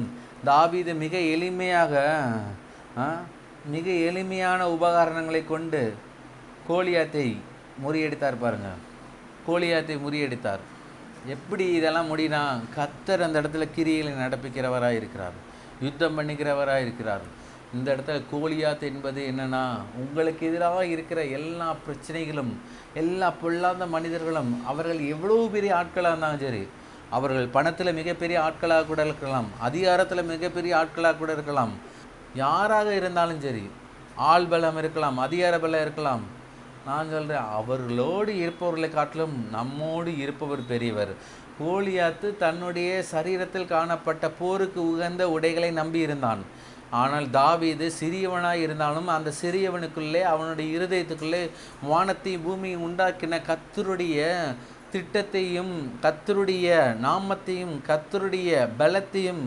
தாவீது மிக எளிமையான உபகரணங்களை கொண்டு கோலியாத்தை முறியடித்தார் பாருங்க. கோலியாத்தை முறியடித்தார். எப்படி இதெல்லாம் முடினா? கர்த்தர் அந்த இடத்துல கிரியைகளை நடப்பிக்கிறவராக இருக்கிறார், யுத்தம் பண்ணிக்கிறவராக இருக்கிறார். இந்த இடத்துல கோலியாத் என்பது என்னன்னா, உங்களுக்கு எதிராக இருக்கிற எல்லா பிரச்சனைகளும், எல்லா பொல்லாத மனிதர்களும், அவர்கள் எவ்வளோ பெரிய ஆட்களாக இருந்தாலும் சரி, அவர்கள் பணத்தில் மிகப்பெரிய ஆட்களாக கூட இருக்கலாம், அதிகாரத்தில் மிகப்பெரிய ஆட்களாக கூட இருக்கலாம், யாராக இருந்தாலும் சரி, ஆள் பலம் இருக்கலாம், அதிகார பலம் இருக்கலாம். நான் சொல்கிறேன், அவர்களோடு இருப்பவர்களை காட்டிலும் நம்மோடு இருப்பவர் பெரியவர். கோலியாத்து தன்னுடைய சரீரத்தில் காணப்பட்ட போருக்கு உகந்த உடைகளை நம்பி இருந்தான். ஆனால் தாவீது சிறியவனாய் இருந்தாலும் அந்த சிறியவனுக்குள்ளே, அவனுடைய இருதயத்துக்குள்ளே வானத்தையும் பூமியும் உண்டாக்கின கர்த்தருடைய திட்டத்தையும், கர்த்தருடைய நாமத்தையும், கர்த்தருடைய பலத்தையும்,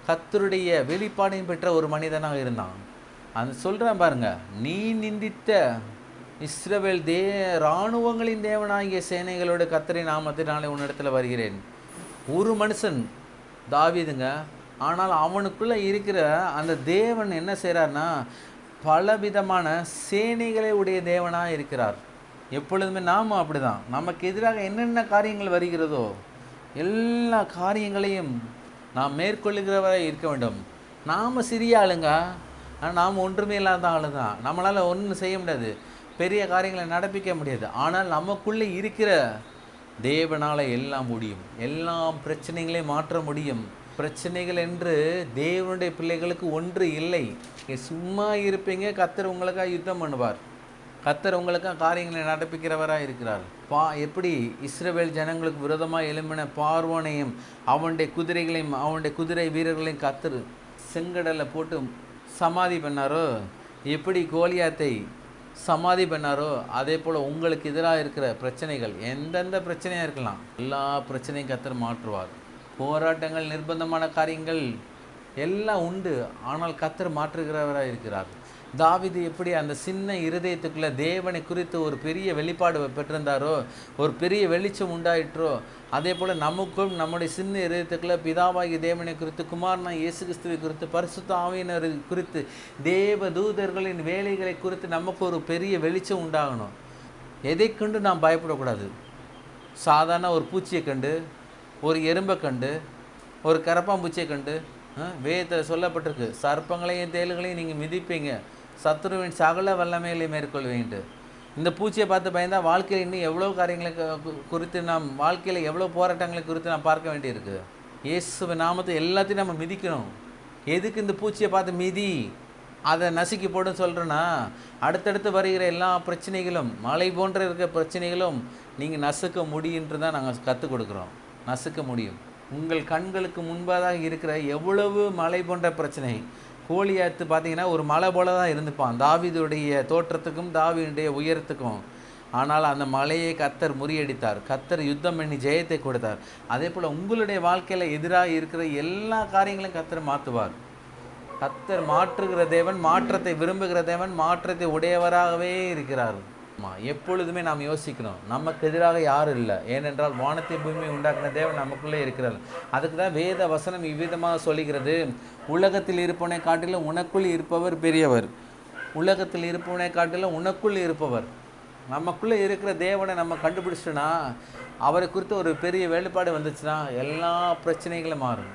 கர்த்தருடைய வெளிப்பாடையும் பெற்ற ஒரு மனிதனாக இருந்தான். அந்த சொல்கிறேன் பாருங்க, நீ நிந்தித்த இஸ்ரவேல் இராணுவங்களின் தேவனாகிய சேனைகளோட கர்த்தரின் நாமத்தினாலே உன்னிடத்தில் வருகிறேன். ஒரு மனுஷன் தாவீதுங்க. ஆனால் அவனுக்குள்ளே இருக்கிற அந்த தேவன் என்ன செய்கிறார்னா, பலவிதமான சேனைகளை உடைய தேவனாக இருக்கிறார். எப்பொழுதுமே நாம் அப்படி தான். நமக்கு எதிராக என்னென்ன காரியங்கள் வருகிறதோ எல்லா காரியங்களையும் நாம் மேற்கொள்ளுகிறவராக இருக்க வேண்டும். நாம் சிறிய ஆளுங்க, ஆனால் நாம் ஒன்றுமே இல்லாத ஆளு தான். நம்மளால் ஒன்றும் செய்ய முடியாது, பெரிய காரியங்களை நடப்பிக்க முடியாது. ஆனால் நமக்குள்ளே இருக்கிற தேவனால் எல்லாம் முடியும், எல்லா பிரச்சனைகளையும் மாற்ற முடியும். பிரச்சனைகள் என்று தேவனுடைய பிள்ளைகளுக்கு ஒன்று இல்லை. சும்மா இருப்பீங்க, கர்த்தர் உங்களுக்காக யுத்தம் பண்ணுவார், கர்த்தர் உங்களுக்காக காரியங்களை நடப்பிக்கிறவராக இருக்கிறார். எப்படி இஸ்ரவேல் ஜனங்களுக்கு விரோதமாக எழும்பின பார்வோனையும் அவனுடைய குதிரைகளையும் அவனுடைய குதிரை வீரர்களையும் கர்த்தர் செங்கடலை போட்டு சமாதி பண்ணாரோ, எப்படி கோலியாத்தை சமாதி பண்ணாரோ, அதே போல் உங்களுக்கு எதிராக இருக்கிற பிரச்சனைகள் எந்தெந்த பிரச்சனையாக இருக்கலாம், எல்லா பிரச்சனையும் கர்த்தர் மாற்றுவார். போராட்டங்கள், நிர்பந்தமான காரியங்கள் எல்லாம் உண்டு, ஆனால் கர்த்தர் மாற்றுகிறவராக இருக்கிறார். தாவீது எப்படி அந்த சின்ன இருதயத்துக்குள்ள தேவனை குறித்து ஒரு பெரிய வெளிப்பாடு பெற்றிருந்தாரோ, ஒரு பெரிய வெளிச்சம் உண்டாயிற்றோ, அதே போல் நமக்கும் நம்முடைய சின்ன இருதயத்துக்குள்ள பிதாவாகிய தேவனை குறித்து, குமாரனா இயேசு கிறிஸ்துவை குறித்து, பரிசுத்த ஆவியினர் குறித்து, தேவ தூதர்களின் வேலைகளை குறித்து நமக்கு ஒரு பெரிய வெளிச்சம் உண்டாகணும். எதை கண்டு நாம் பயப்படக்கூடாது. சாதாரண ஒரு பூச்சியை கண்டு, ஒரு எறும்பை கண்டு, ஒரு கரப்பாம்பூச்சியை கண்டு, வேதத்தில் சொல்லப்பட்டிருக்கு, சர்ப்பங்களையும் தேள்களையும் நீங்கள் மிதிப்பீங்க, சத்துருவின் சகல வல்லமைகளை மேற்கொள்வீன்ட்டு. இந்த பூச்சியை பார்த்து பயந்தால் வாழ்க்கையில் இன்னும் எவ்வளோ காரியங்களை குறித்து நாம் வாழ்க்கையில் எவ்வளோ போராட்டங்களை குறித்து நாம் பார்க்க வேண்டியிருக்கு. இயேசுவின் நாமத்தை எல்லாத்தையும் நம்ம மிதிக்கணும். எதுக்கு இந்த பூச்சியை பார்த்து மிதி, அதை நசுக்கி போடுன்னு சொல்கிறேன்னா, அடுத்தடுத்து வருகிற எல்லா பிரச்சனைகளும், மலை போன்ற இருக்கிற பிரச்சனைகளும் நீங்கள் நசுக்க முடியுன்று தான் நாங்கள் கற்றுக் கொடுக்குறோம். நசுக்க முடியும். உங்கள் கண்களுக்கு முன்பாக இருக்கிற எவ்வளவு மலை போன்ற பிரச்சனை. கோலியாத்து பார்த்தீங்கன்னா ஒரு மலை போல தான் இருந்துப்பான், தாவீதுடைய தோற்றத்துக்கும் தாவீதுடைய உயரத்துக்கும். ஆனால் அந்த மலையை கர்த்தர் முறியடித்தார். கர்த்தர் யுத்தம் பண்ணி ஜெயத்தை கொடுத்தார். அதே போல் உங்களுடைய வாழ்க்கையில் எதிராக இருக்கிற எல்லா காரியங்களையும் கர்த்தர் மாற்றுவார். கர்த்தர் மாற்றுகிற தேவன், மாற்றத்தை விரும்புகிற தேவன், மாற்றத்தை உடையவராகவே இருக்கிறார். எப்பொழுதுமே நாம் யோசிக்கணும், நமக்கு எதிராக யாரும் இல்லை. ஏனென்றால் வானத்தை பூமியை உண்டாக்கின தேவன் நமக்குள்ளே இருக்கிறார். அதுக்கு தான் வேத வசனம் இவ்விதமாக சொல்லுகிறது, உலகத்தில் இருப்பவனை காட்டிலும் உனக்குள் இருப்பவர் பெரியவர். உலகத்தில் இருப்பவனை காட்டிலும் உனக்குள் இருப்பவர். நமக்குள்ளே இருக்கிற தேவனை நம்ம கண்டுபிடிச்சிட்டோன்னா, அவரை குறித்து ஒரு பெரிய வெளிப்பாடு வந்துச்சுன்னா எல்லா பிரச்சனைகளும் மாறும்.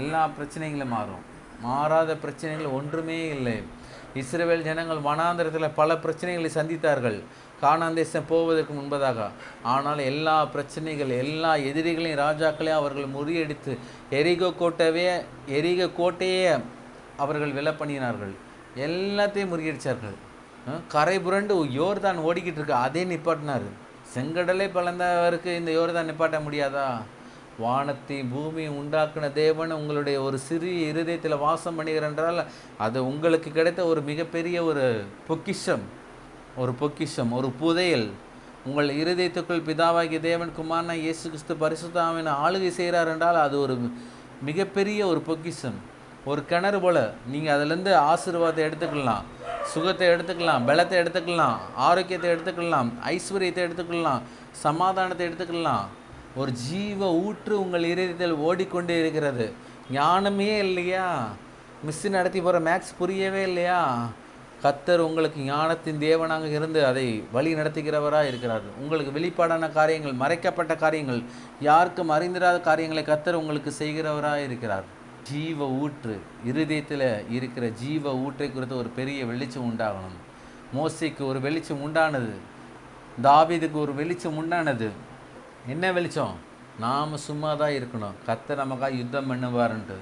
எல்லா பிரச்சனைகளும் மாறும். மாறாத பிரச்சனைகள் ஒன்றுமே இல்லை. இஸ்ரவேல் ஜனங்கள் வனாந்திரத்தில் பல பிரச்சனைகளை சந்தித்தார்கள் கானான் தேசம் போவதற்கு முன்பதாக. ஆனால் எல்லா பிரச்சனைகள், எல்லா எதிரிகளையும் ராஜாக்களையும் அவர்கள் முறியடித்து எரிகோ கோட்டையே அவர்கள் விலப்பண்ணினார்கள். எல்லாத்தையும் முறியடித்தார்கள். கரை புரண்டு யோர்தான் ஓடிக்கிட்டு இருக்கு, அதே நிப்பாட்டினார். செங்கடலை பிளந்தவருக்கு இந்த யோர்தான் நிப்பாட்ட முடியாதா? வானத்தை பூமியை உண்டாக்கின தேவன் உங்களுடைய ஒரு சிறிய இருதயத்தில் வாசம் பண்ணுகிறென்றால் அது உங்களுக்கு கிடைத்த ஒரு மிகப்பெரிய ஒரு பொக்கிஷம். ஒரு பொக்கிஷம், ஒரு புதையல். உங்கள் இருதயத்துக்குள் பிதாவாகிய தேவன், குமாரனா இயேசு கிறிஸ்து பரிசுத்த ஆவியின் ஆளுகை செய்கிறார் என்றால் அது ஒரு மிகப்பெரிய ஒரு பொக்கிஷம். ஒரு கிணறு போல் நீங்கள் அதிலேருந்து ஆசீர்வாதத்தை எடுத்துக்கலாம், சுகத்தை எடுத்துக்கலாம், பலத்தை எடுத்துக்கலாம், ஆரோக்கியத்தை எடுத்துக்கலாம், ஐஸ்வர்யத்தை எடுத்துக்கலாம், சமாதானத்தை எடுத்துக்கலாம். ஒரு ஜீவ ஊற்று உங்கள் இருதயத்தில் ஓடிக்கொண்டே இருக்கிறது. ஞானமே இல்லையா? மிஸ்ஸு நடத்தி போகிற மேக்ஸ் புரியவே இல்லையா? கர்த்தர் உங்களுக்கு ஞானத்தின் தேவனாக இருந்து அதை வழி நடத்துகிறவராக இருக்கிறார். உங்களுக்கு வெளிப்பாடான காரியங்கள், மறைக்கப்பட்ட காரியங்கள், யாருக்கும் அறிந்திராத காரியங்களை கர்த்தர் உங்களுக்கு செய்கிறவராக இருக்கிறார். ஜீவ ஊற்று, இருதயத்தில் இருக்கிற ஜீவ ஊற்றை குறித்து ஒரு பெரிய வெளிச்சம் உண்டாகணும். மோசேக்கு ஒரு வெளிச்சம் உண்டானது, தாவீதுக்கு ஒரு வெளிச்சம் உண்டானது. என்ன வெளிச்சம்? நாம் சும்மா தான் இருக்கணும், கர்த்தர் நமக்காக யுத்தம் பண்ணுவார்ன்ட்டு.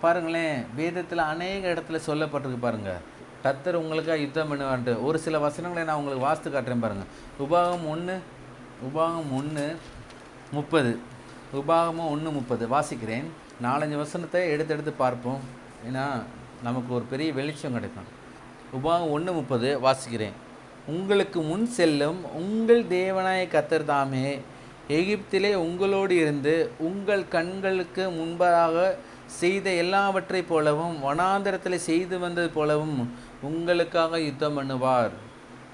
பாருங்களேன், வேதத்தில் அநேக இடத்துல சொல்லப்பட்டிருக்கு பாருங்கள், கர்த்தர் உங்களுக்காக யுத்தம் பண்ணுவார்ன்ட்டு. ஒரு சில வசனங்களை நான் உங்களுக்கு வாசித்து காட்டுறேன் பாருங்கள். உபாகமம் 1:30. உபாகமம் 1:30 வாசிக்கிறேன். 4-5 வசனத்தை எடுத்து பார்ப்போம். ஏன்னா நமக்கு ஒரு பெரிய வெளிச்சம் கிடைக்கும். உபாகமம் 1:30 வாசிக்கிறேன். உங்களுக்கு முன் செல்லும் உங்கள் தேவனாய கர்த்தர் தாமே எகிப்திலே உங்களோடு இருந்து உங்கள் கண்களுக்கு முன்பாக செய்த எல்லாவற்றை போலவும் வனாந்தரத்தில் செய்து வந்தது போலவும் உங்களுக்காக யுத்தம் பண்ணுவார்.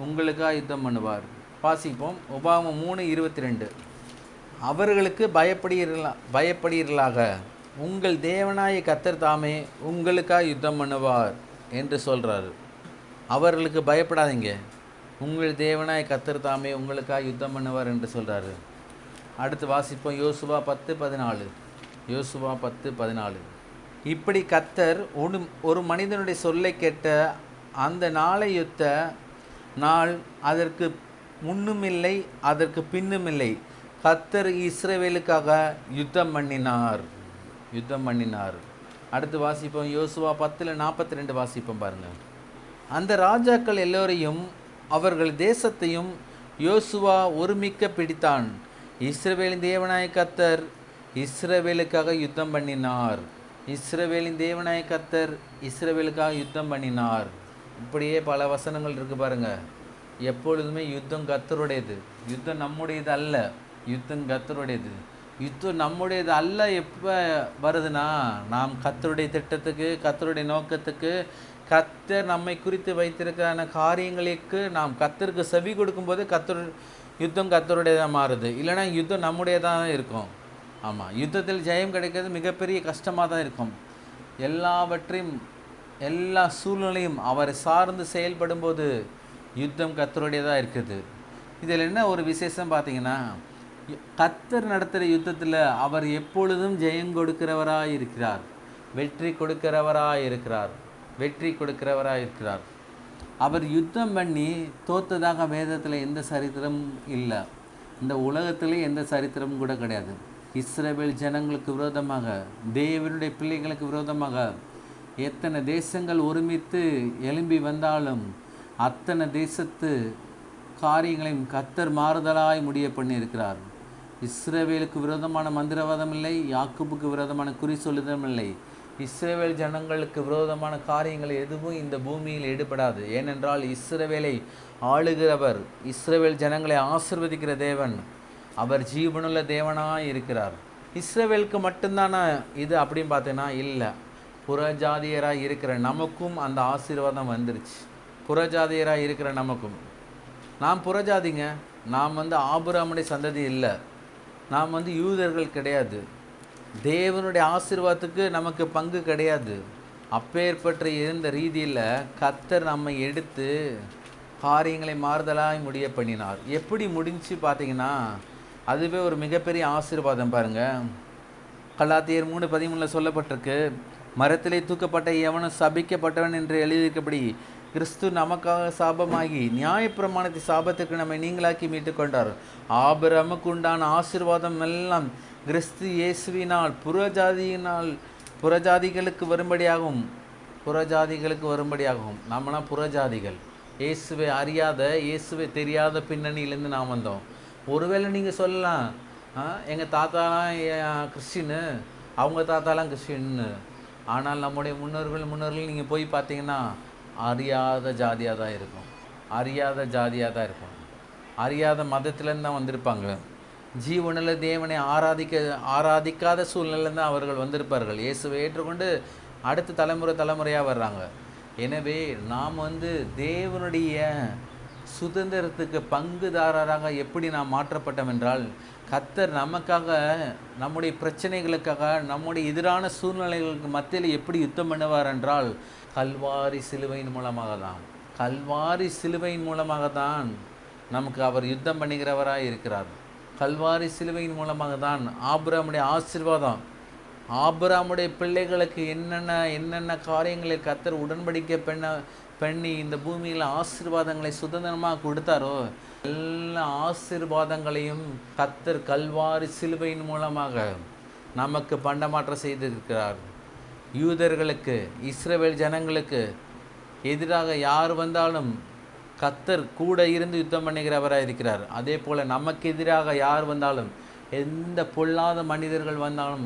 உங்களுக்காக யுத்தம் பண்ணுவார். வாசிப்போம். உபாகமம் 3:22. அவர்களுக்கு பயப்படுகிறீர்களாக, உங்கள் தேவனாய கர்த்தர் தாமே உங்களுக்காக யுத்தம் பண்ணுவார் என்று சொல்கிறாரு. அவர்களுக்கு பயப்படாதீங்க, உங்கள் தேவனாய கர்த்தர் தாமே உங்களுக்காக யுத்தம் பண்ணுவார் என்று சொல்கிறாரு. அடுத்து வாசிப்போம். யோசுவா 10:14. யோசுவா 10:14. இப்படி கர்த்தர் ஒரு மனிதனுடைய சொல்லை கேட்ட அந்த நாளை யுத்த நாள் அதற்கு முன்னும் இல்லை, அதற்கு பின்னும் இல்லை. கர்த்தர் இஸ்ரவேலுக்காக யுத்தம் பண்ணினார். அடுத்து வாசிப்போம். யோசுவா 10:42 வாசிப்போம் பாருங்கள். அந்த ராஜாக்கள் எல்லோரையும் அவர்கள் தேசத்தையும் யோசுவா ஒருமிக்க பிடித்தான். இஸ்ரவேலின் தேவனாய கர்த்தர் இஸ்ரவேலுக்காக யுத்தம் பண்ணினார். இஸ்ரவேலின் தேவனாய கர்த்தர் இஸ்ரவேலுக்காக யுத்தம் பண்ணினார். இப்படியே பல வசனங்கள் இருக்குது பாருங்கள். எப்பொழுதுமே யுத்தம் கர்த்தருடையது, யுத்தம் நம்முடையது அல்ல. யுத்தம் கர்த்தருடையது. யுத்தம் நம்முடையது அல்ல எப்போ வருதுன்னா, நாம் கர்த்தருடைய திட்டத்துக்கு, கர்த்தருடைய நோக்கத்துக்கு கர்த்தர் நம்மை குறித்து வைத்திருக்கிற காரியங்களுக்கு நாம் கர்த்தருக்கு செவி கொடுக்கும்போது யுத்தம் கர்த்தருடையதாக மாறுது. இல்லைனா யுத்தம் நம்முடையதாக இருக்கும். ஆமாம், யுத்தத்தில் ஜெயம் கிடைக்கிறது மிகப்பெரிய கஷ்டமாக தான் இருக்கும். எல்லாவற்றையும் எல்லா சூழ்நிலையும் அவரை சார்ந்து செயல்படும்போது யுத்தம் கர்த்தருடையதாக இருக்குது. இதில் என்ன ஒரு விசேஷம் பார்த்தீங்கன்னா, கர்த்தர் நடத்துகிற யுத்தத்தில் அவர் எப்பொழுதும் ஜெயம் கொடுக்கிறவராக இருக்கிறார், வெற்றி கொடுக்கிறவராக இருக்கிறார், வெற்றி கொடுக்கிறவராக இருக்கிறார். அவர் யுத்தம் பண்ணி தோத்ததாக வேதத்தில் எந்த சரித்திரமும் இல்லை. இந்த உலகத்திலே எந்த சரித்திரமும் கூட கிடையாது. இஸ்ரவேல் ஜனங்களுக்கு விரோதமாக, தேவனுடைய பிள்ளைகளுக்கு விரோதமாக எத்தனை தேசங்கள் ஒருமித்து எழும்பி வந்தாலும் அத்தனை தேசத்து காரியங்களையும் கர்த்தர் மாறுதலாய் முடிய பண்ணியிருக்கிறார். இஸ்ரவேலுக்கு விரோதமான மந்திரவாதம் இல்லை, யாக்கோபுக்கு விரோதமான குறி சொல்லுதலும் இல்லை. இஸ்ரவேல் ஜனங்களுக்கு விரோதமான காரியங்கள் எதுவும் இந்த பூமியில் ஈடுபடாது. ஏனென்றால் இஸ்ரவேலை ஆளுகிறவர், இஸ்ரவேல் ஜனங்களை ஆசிர்வதிக்கிற தேவன், அவர் ஜீவனுள்ள தேவனாக இருக்கிறார். இஸ்ரவேலுக்கு மட்டும்தானா இது அப்படின்னு பார்த்தீங்கன்னா இல்லை, புறஜாதியராக இருக்கிற நமக்கும் அந்த ஆசீர்வாதம் வந்துருச்சு. புறஜாதியராக இருக்கிற நமக்கும், நாம் புறஜாதிங்க, நாம் ஆபிரகாமுடைய சந்ததி இல்லை, நாம் யூதர்கள் கிடையாது. தேவனுடைய ஆசீர்வாதத்துக்கு நமக்கு பங்கு கிடையாது. அப்பேற்பட்ட இருந்த ரீதியில் கர்த்தர் நம்மை எடுத்து காரியங்களை மாறுதலாய் முடிய பண்ணினார். எப்படி முடிஞ்சு பார்த்தீங்கன்னா, அதுவே ஒரு மிகப்பெரிய ஆசீர்வாதம். பாருங்கள், கலாத்தியர் 3:13 சொல்லப்பட்டிருக்கு, மரத்திலே தூக்கப்பட்ட எவனும் சபிக்கப்பட்டவன் என்று எழுதியிருக்கபடி கிறிஸ்து நமக்காக சாபமாகி நியாயப்பிரமாணத்தை சாபத்திற்கு நம்மை நீங்களாக்கி மீட்டு கொண்டார். ஆபிரகாமுக்கு உண்டான ஆசீர்வாதம் எல்லாம் கிறிஸ்து இயேசுவினால் புறஜாதிகளுக்கு வரும்படியாகவும் நம்மனா புறஜாதிகள், இயேசுவை அறியாத, இயேசுவை தெரியாத பின்னணியிலேருந்து நாம் வந்தோம். ஒருவேளை நீங்கள் சொல்லலாம், எங்கள் தாத்தாலாம் கிறிஸ்டின்னு, அவங்க தாத்தாலாம் கிறிஸ்டின்னு. ஆனால் நம்முடைய முன்னோர்கள் நீங்கள் போய் பார்த்தீங்கன்னா அறியாத ஜாதியாக தான் இருக்கும், அறியாத மதத்திலேருந்து தான் வந்திருப்பாங்க. ஜீவனுள்ள தேவனை ஆராதிக்காத சூழ்நிலையில் தான் அவர்கள் வந்திருப்பார்கள். இயேசுவை ஏற்றுக்கொண்டு அடுத்த தலைமுறையாக வர்றாங்க. எனவே நாம் தேவனுடைய சுதந்திரத்துக்கு பங்குதாரராக எப்படி நாம் மாற்றப்பட்டோம் என்றால், கர்த்தர் நமக்காக, நம்முடைய பிரச்சனைகளுக்காக, நம்முடைய எதிரான சூழ்நிலைகளுக்கு மத்தியில் எப்படி யுத்தம் பண்ணுவார் என்றால் கல்வாரி சிலுவையின் மூலமாக தான் நமக்கு அவர் யுத்தம் பண்ணுகிறவராக இருக்கிறார். கல்வாரி சிலுவையின் மூலமாக தான் ஆபிரகாமுடைய ஆசீர்வாதம், ஆபிரகாமுடைய பிள்ளைகளுக்கு என்னென்ன காரியங்களை கர்த்தர் உடன்படிக்கை பண்ணி இந்த பூமியில் ஆசீர்வாதங்களை சுதந்திரமாக கொடுத்தாரோ, எல்லா ஆசீர்வாதங்களையும் கர்த்தர் கல்வாரி சிலுவையின் மூலமாக நமக்கு பண்டமாற்றம் செய்திருக்கிறார். யூதர்களுக்கு, இஸ்ரவேல் ஜனங்களுக்கு எதிராக யார் வந்தாலும் கர்த்தர் கூட இருந்து யுத்தம் பண்ணுகிறவராக இருக்கிறார். அதே போல் நமக்கு எதிராக யார் வந்தாலும், எந்த பொல்லாத மனிதர்கள் வந்தாலும்,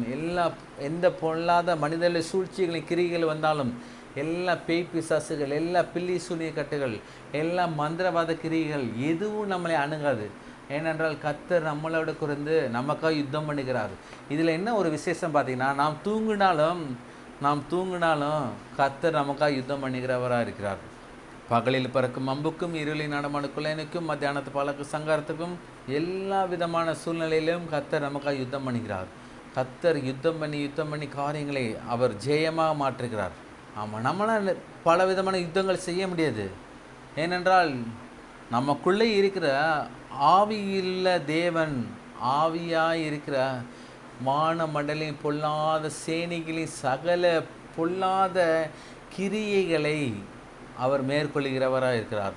எந்த பொல்லாத மனிதர்கள் சூழ்ச்சிகளின் கிரிகள் வந்தாலும், எல்லா பேய் பிசாசுகள், எல்லா பில்லி சூனிய கட்டுகள், எல்லா மந்திரவாத கிரிகள் எதுவும் நம்மளை அணுகாது. ஏனென்றால் கர்த்தர் நம்மளோட குறைந்து நமக்காக யுத்தம் பண்ணுகிறார். இதில் என்ன ஒரு விசேஷம் பார்த்தீங்கன்னா, நாம் தூங்கினாலும் கர்த்தர் நமக்காக யுத்தம் பண்ணுகிறவராக இருக்கிறார். பகலில் பறக்கும் அம்புக்கும், இருளின் நடமாடும் குலைனுக்கும், மத்தியானத்து பழக்கு சங்காரத்துக்கும், எல்லா விதமான சூழ்நிலையிலும் கர்த்தர் நமக்காக யுத்தம் பண்ணுகிறார். கர்த்தர் யுத்தம் பண்ணி காரியங்களை அவர் ஜெயமாக மாற்றுகிறார். ஆமாம், நம்மளால் பல விதமான யுத்தங்கள் செய்ய முடியாது. ஏனென்றால் நமக்குள்ளே இருக்கிற ஆவியுள்ள தேவன், ஆவியாக இருக்கிற வான மண்டலின் பொல்லாத சேனைகளின் சகல பொல்லாத கிரியைகளை அவர் மேற்கொள்கிறவராக இருக்கிறார்.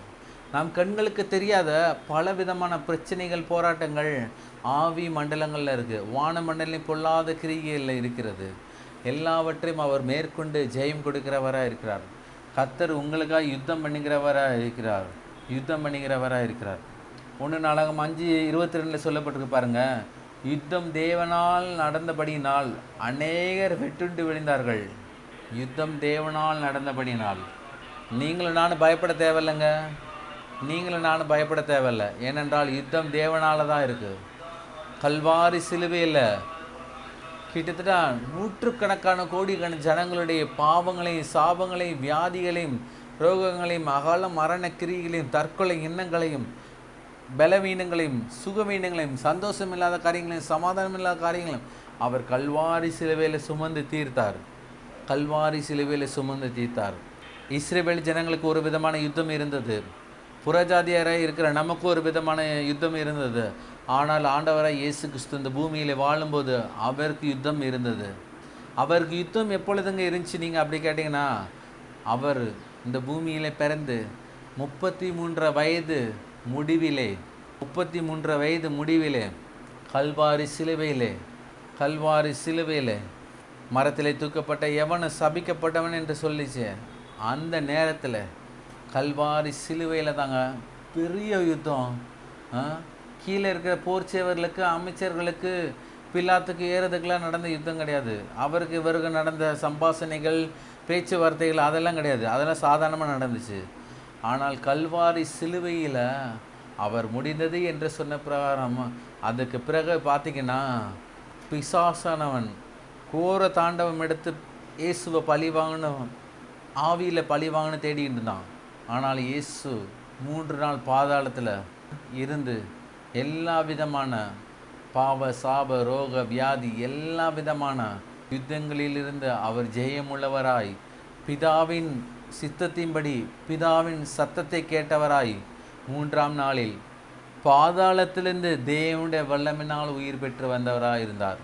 நம் கண்களுக்கு தெரியாத பல விதமான பிரச்சனைகள், போராட்டங்கள் ஆவி மண்டலங்களில் இருக்குது, வான மண்டலின் பொல்லாத கிரிகைகளில் இருக்கிறது. எல்லாவற்றையும் அவர் மேற்கொண்டு ஜெயம் கொடுக்கிறவராக இருக்கிறார். கர்த்தர் உங்களுக்காக யுத்தம் பண்ணுகிறவராக இருக்கிறார். 1 நாளாகமம் 5:22 சொல்லப்பட்டிருக்கு பாருங்கள், யுத்தம் தேவனால் நடந்தபடியினால் அநேகர் வெட்டுண்டு விழுந்தார்கள். யுத்தம் தேவனால் நடந்தபடியினால் நீங்களும் நானும் பயப்பட தேவையில்லை. ஏனென்றால் யுத்தம் தேவனால தான் இருக்குது. கல்வாரி சிலுவையில் கிட்டத்தட்ட நூற்றுக்கணக்கான ஜனங்களுடைய பாவங்களையும் சாபங்களையும் வியாதிகளையும் ரோகங்களையும் அகால மரண கிரிகளையும் தற்கொலை எண்ணங்களையும் பலவீனங்களையும் சுகவீனங்களையும் சந்தோஷம் இல்லாத காரியங்களையும் சமாதானம் இல்லாத காரியங்களையும் அவர் கல்வாரி சிலுவையில் சுமந்து தீர்த்தார். கல்வாரி சிலுவையில் சுமந்து தீர்த்தார். இஸ்ரவேல் ஜனங்களுக்கு ஒரு விதமான யுத்தம் இருந்தது. புறஜாதியராக இருக்கிற நமக்கு ஒரு விதமான யுத்தம் இருந்தது. ஆனால் ஆண்டவராய் இயேசு கிறிஸ்து இந்த பூமியில் வாழும்போது அவருக்கு யுத்தம் இருந்தது. அவருக்கு யுத்தம் எப்பொழுதுங்க இருந்துச்சு நீங்கள் அப்படி கேட்டிங்கன்னா, அவர் இந்த பூமியில் பிறந்து 33 வயது முடிவிலே கல்வாரி சிலுவையிலே மரத்திலே தூக்கப்பட்ட எவனு சபிக்கப்பட்டவன் என்று சொல்லிச்சு. அந்த நேரத்தில் கல்வாரி சிலுவையில் தாங்க பெரிய யுத்தம். கீழே இருக்கிற போர்ச்சேவர்களுக்கு அமைச்சர்களுக்கு பிலாத்துக்கு ஏறதுக்கெல்லாம் நடந்த யுத்தம் கிடையாது. அவருக்கு இவருக்கு நடந்த சம்பாஷணைகள் பேச்சுவார்த்தைகள் அதெல்லாம் கிடையாது. அதெல்லாம் சாதாரணமாக நடந்துச்சு. ஆனால் கல்வாரி சிலுவையில் அவர் முடிந்தது என்று சொன்ன பிரகாரம் அதுக்கு பிறகு பார்த்திங்கன்னா பிசாசானவன் கோர தாண்டவம் எடுத்து இயேசுவை பழி வாங்கணும், ஆவியில் பழி வாங்கணும் தேடிட்டு இருந்தான். ஆனால் இயேசு 3 நாள் பாதாளத்தில் இருந்து எல்லா விதமான பாவ சாப ரோக வியாதி எல்லா விதமான யுத்தங்களிலிருந்து அவர் ஜெயமுள்ளவராய் பிதாவின் சித்தத்தின்படி பிதாவின் சத்தத்தை கேட்டவராய் 3ஆம் நாளில் பாதாளத்திலிருந்து தேவனுடைய வல்லமினால் உயிர் பெற்று வந்தவராக இருந்தார்.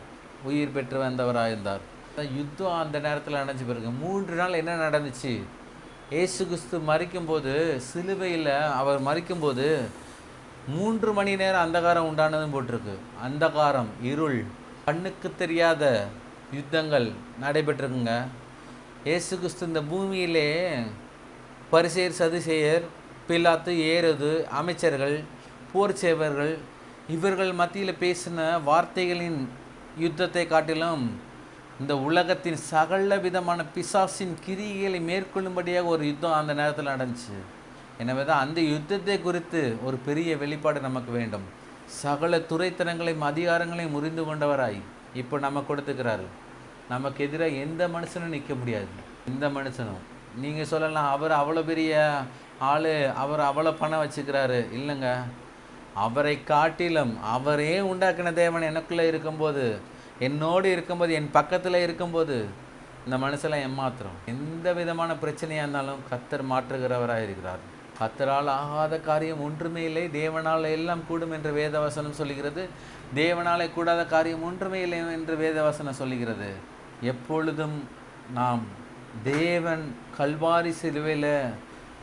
யுத்தம் அந்த நேரத்தில் நடந்துச்சு. பிறகு 3 நாள் என்ன நடந்துச்சு? இயேசு கிறிஸ்து மரிக்கும்போது சிலுவையில் அவர் மரிக்கும்போது 3 மணி நேரம் அந்தகாரம் உண்டானதும் போட்டிருக்கு. அந்தகாரம், இருள், கண்ணுக்கு தெரியாத யுத்தங்கள் நடைபெற்றிருக்குங்க. இயேசு கிறிஸ்து இந்த பூமியிலே பரிசேயர் சதுசேயர் பிலாத்து ஏரோது அமைச்சர்கள் போர்ச்சேவர்கள் இவர்கள் மத்தியில் பேசின வார்த்தைகளின் யுத்தத்தை காட்டிலும் இந்த உலகத்தின் சகல விதமான பிசாசின் கிரிகளை மேற்கொள்ளும்படியாக ஒரு யுத்தம் அந்த நேரத்தில் நடந்துச்சு. எனவே தான் அந்த யுத்தத்தை குறித்து ஒரு பெரிய வெளிப்பாடு நமக்கு வேண்டும். சகல துறைத்தனங்களையும் அதிகாரங்களையும் முறிந்து கொண்டவராய் இப்போ நம்ம கொடுத்துக்கிறாரு. நமக்கு எதிராக எந்த மனுஷனும் நிற்க முடியாது. எந்த மனுஷனும் நீங்கள் சொல்லலாம் அவர் அவ்வளோ பெரிய ஆள், அவர் அவ்வளோ பணம் வச்சுக்கிறாரு. இல்லைங்க, அவரை காட்டிலும் அவரே உண்டாக்கின தேவன் எனக்குள்ளே இருக்கும்போது, என்னோடு இருக்கும்போது, என் பக்கத்தில் இருக்கும்போது இந்த மனுஷெல்லாம் ஏமாத்திரம். எந்த விதமான பிரச்சனையாக இருந்தாலும் கர்த்தர் மாற்றுகிறவராக இருக்கிறார். கர்த்தரால் ஆகாத காரியம் ஒன்றுமே இல்லை, தேவனால் எல்லாம் கூடும் என்று வேதவசனம் சொல்லுகிறது. தேவனாலே கூடாத காரியம் ஒன்றுமே இல்லை என்று வேதவசனம் சொல்லுகிறது. எப்பொழுதும் நாம் தேவன் கல்வாரி சிலுவையில்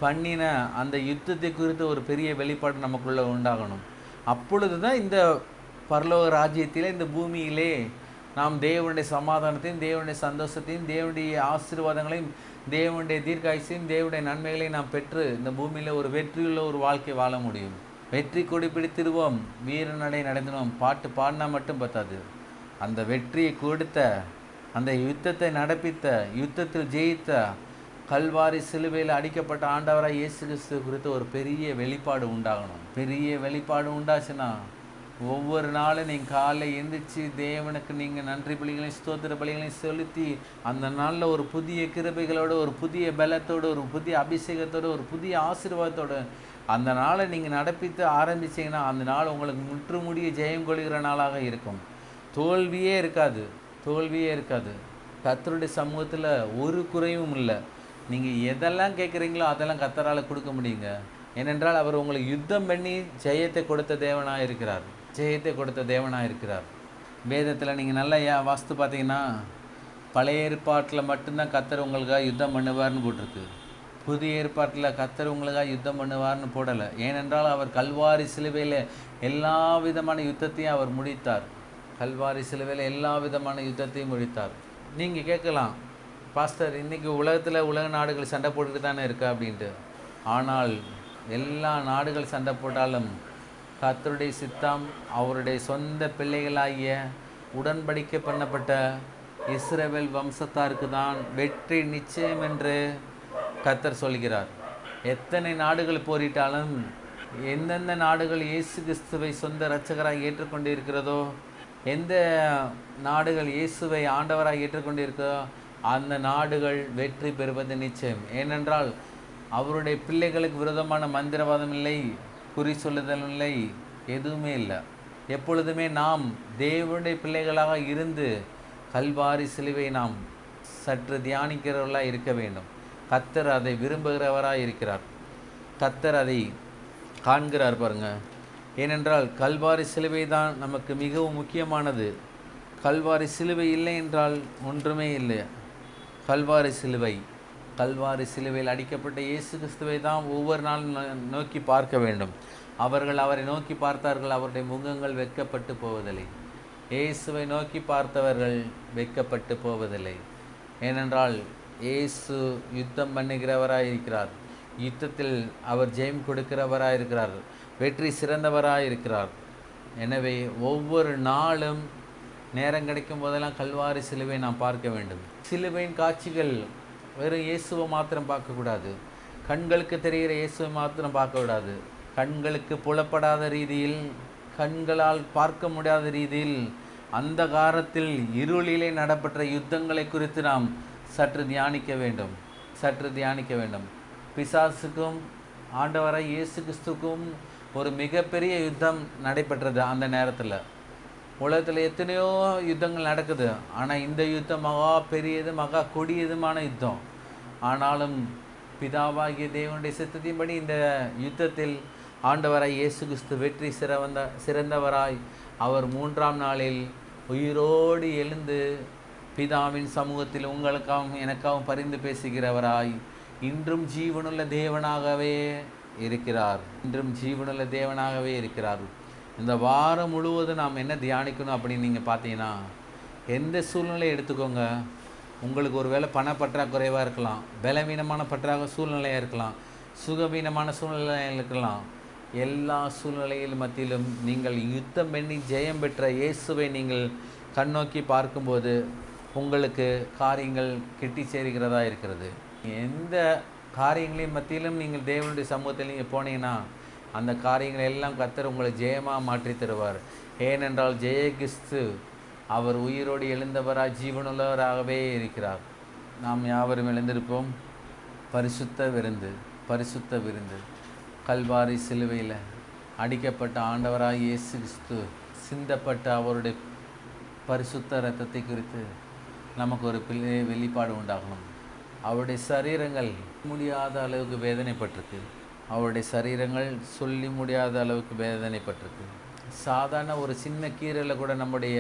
பண்ணின அந்த யுத்தத்தை குறித்து ஒரு பெரிய வெளிப்பாடு நமக்குள்ளே உண்டாகணும். அப்பொழுது தான் இந்த பரலோக ராஜ்யத்திலே இந்த பூமியிலே நாம் தேவனுடைய சமாதானத்தையும் தேவனுடைய சந்தோஷத்தையும் தேவனுடைய ஆசீர்வாதங்களையும் தேவனுடைய தீர்க்காயுசையும் தேவனுடைய நன்மைகளையும் நாம் பெற்று இந்த பூமியில் ஒரு வெற்றியுள்ள ஒரு வாழ்க்கை வாழ முடியும். வெற்றி கொடி பிடித்திடுவோம், வீர நடை நடந்திடுவோம் பாட்டு பாடினா மட்டும் பத்தாது. அந்த வெற்றியை கொடுத்த, அந்த யுத்தத்தை நடப்பித்த, யுத்தத்தில் ஜெயித்த, கல்வாரி சிலுவையில் அடிக்கப்பட்ட ஆண்டவராக இயேசு கிறிஸ்து குறித்து ஒரு பெரிய வெளிப்பாடு உண்டாகணும். பெரிய வெளிப்பாடு உண்டாச்சுன்னா ஒவ்வொரு நாளும் நீங்கள் காலையில் எழுந்திரிச்சு தேவனுக்கு நீங்கள் நன்றி பலிகளையும் ஸ்தோத்திர பலிகளையும் செலுத்தி அந்த நாளில் ஒரு புதிய கிருபைகளோடு, ஒரு புதிய பலத்தோடு, ஒரு புதிய அபிஷேகத்தோடு, ஒரு புதிய ஆசீர்வாதத்தோடு அந்த நாளை நீங்கள் நடப்பித்து ஆரம்பிச்சிங்கன்னா அந்த நாள் உங்களுக்கு முற்றுமுடிய ஜெயம் கொள்கிற நாளாக இருக்கும். தோல்வியே இருக்காது. கர்த்தருடைய சமூகத்தில் ஒரு குறைவும் இல்லை. நீங்கள் எதெல்லாம் கேட்குறீங்களோ அதெல்லாம் கர்த்தரால் கொடுக்க முடியுங்க. ஏனென்றால் அவர் உங்களுக்கு யுத்தம் பண்ணி ஜெயத்தை கொடுத்த தேவனாக இருக்கிறார். வேதத்தில் நீங்கள் நல்லா வாஸ்து பார்த்தீங்கன்னா பழைய ஏற்பாட்டில் மட்டும்தான் கர்த்தர் உங்களுக்காக யுத்தம் பண்ணுவார்னு போட்டிருக்கு. புதிய ஏற்பாட்டில் கர்த்தர் உங்களுக்காக யுத்தம் பண்ணுவார்னு போடலை. ஏனென்றால் அவர் கல்வாரி சிலுவையில் எல்லா விதமான யுத்தத்தையும் அவர் முடித்தார். நீங்கள் கேட்கலாம், பாஸ்டர் இன்றைக்கி உலக நாடுகள் சண்டை போட்டுட்டு தானே இருக்கா அப்படின்ட்டு. ஆனால் எல்லா நாடுகள் சண்டை போட்டாலும் கர்த்தருடைய சித்தம் அவருடைய சொந்த பிள்ளைகளாகிய உடன்படிக்கை பண்ணப்பட்ட இஸ்ரவேல் வம்சத்தாருக்கு தான் வெற்றி நிச்சயம் என்று கர்த்தர் சொல்கிறார். எத்தனை நாடுகள் போரிட்டாலும், எந்தெந்த நாடுகள் இயேசு கிறிஸ்துவை சொந்த இரட்சகராக ஏற்றுக்கொண்டு இருக்கிறதோ எந்த நாடுகள் இயேசுவை ஆண்டவராக ஏற்றுக்கொண்டிருக்கோ அந்த நாடுகள் வெற்றி பெறுவது நிச்சயம். ஏனென்றால் அவருடைய பிள்ளைகளுக்கு விரோதமான மந்திரவாதம் இல்லை, குறி சொல்லுதல் இல்லை, எதுவுமே இல்லை. எப்பொழுதுமே நாம் தேவனுடைய பிள்ளைகளாக இருந்து கல்வாரி சிலுவை நாம் சற்று தியானிக்கிறவர்களாக இருக்க வேண்டும். கர்த்தர் அதை விரும்புகிறவராக இருக்கிறார். கர்த்தர் அதை காண்கிறார் பாருங்க. ஏனென்றால் கல்வாரி சிலுவை தான் நமக்கு மிகவும் முக்கியமானது. கல்வாரி சிலுவை இல்லை என்றால் ஒன்றுமே இல்லை. கல்வாரி சிலுவையில் அடிக்கப்பட்ட இயேசு கிறிஸ்துவை தான் ஒவ்வொரு நாளும் நோக்கி பார்க்க வேண்டும். அவர்கள் அவரை நோக்கி பார்த்தார்கள், அவருடைய முகங்கள் வெட்கப்பட்டு போவதில்லை. இயேசுவை நோக்கி பார்த்தவர்கள் வெட்கப்பட்டு போவதில்லை. ஏனென்றால் இயேசு யுத்தம் பண்ணுகிறவராக இருக்கிறார். யுத்தத்தில் அவர் ஜெயம் கொடுக்கிறவராக இருக்கிறார். வெற்றி சிறந்தவராக இருக்கிறார். எனவே ஒவ்வொரு நாளும் நேரம் கிடைக்கும் போதெல்லாம் கல்வாரி சிலுவை நாம் பார்க்க வேண்டும். சிலுவையின் காட்சிகள் வெறும் இயேசுவை மாத்திரம் பார்க்கக்கூடாது. கண்களுக்கு தெரிகிற இயேசுவை மாத்திரம் பார்க்கக்கூடாது. கண்களுக்கு புலப்படாத ரீதியில், கண்களால் பார்க்க முடியாத ரீதியில் அந்த காலத்தில் இருளிலே நடைபெற்ற யுத்தங்களை குறித்து நாம் சற்று தியானிக்க வேண்டும். பிசாசுக்கும் ஆண்டவராய் இயேசு கிறிஸ்துக்கும் ஒரு மிகப்பெரிய யுத்தம் நடைபெற்றது. அந்த நேரத்தில் உலகத்தில் எத்தனையோ யுத்தங்கள் நடக்குது. ஆனால் இந்த யுத்தம் மகா பெரியது, மகா கொடியதுமான யுத்தம். ஆனாலும் பிதாவாகிய தேவனுடைய சித்தத்தின்படி இந்த யுத்தத்தில் ஆண்டவராய் இயேசு கிறிஸ்து வெற்றி சிறந்தவராய் அவர் 3ஆம் நாளில் உயிரோடு எழுந்து பிதாவின் சமூகத்தில் உங்களுக்காகவும் எனக்காகவும் பரிந்து பேசுகிறவராய் இன்றும் ஜீவனுள்ள தேவனாகவே இருக்கிறார். இந்த வாரம் முழுவதும் நாம் என்ன தியானிக்கணும் அப்படின்னு நீங்கள் பார்த்தீங்கன்னா, எந்த சூழ்நிலையை எடுத்துக்கோங்க. உங்களுக்கு ஒரு வேளை பணப்பற்றாக்குறைவாக இருக்கலாம், பலவீனமான சூழ்நிலையாக இருக்கலாம், சுகவீனமான சூழ்நிலையாக இருக்கலாம். எல்லா சூழ்நிலையில் மத்தியிலும் நீங்கள் யுத்தம் பண்ணி ஜெயம் பெற்ற இயேசுவை நீங்கள் கண்ணோக்கி பார்க்கும்போது உங்களுக்கு காரியங்கள் கெட்டி சேர்கிறதா இருக்கிறது. எந்த காரியங்களின் மத்தியிலும் நீங்கள் தேவனுடைய சமூகத்தில் நீங்கள் போனீங்கன்னா அந்த காரியங்களை எல்லாம் கர்த்தர் உங்களை ஜெயமாக மாற்றி தருவார். ஏனென்றால் ஜெய கிறிஸ்து அவர் உயிரோடு எழுந்தவராக ஜீவனுள்ளவராகவே இருக்கிறார். நாம் யாவரும் எழுந்திருப்போம். பரிசுத்த விருந்து கல்வாரி சிலுவையில் அடிக்கப்பட்ட ஆண்டவராக இயேசு கிறிஸ்து சிந்தப்பட்ட அவருடைய பரிசுத்த இரத்தத்தை குறித்து நமக்கு ஒரு வெளிப்பாடு உண்டாகணும். அவருடைய சரீரங்கள் முடியாத அளவுக்கு வேதனைப்பட்டிருக்கு. சொல்லி முடியாத அளவுக்கு வேதனைப்பட்டிருக்கு. சாதாரண ஒரு சின்ன கீரையில் கூட நம்முடைய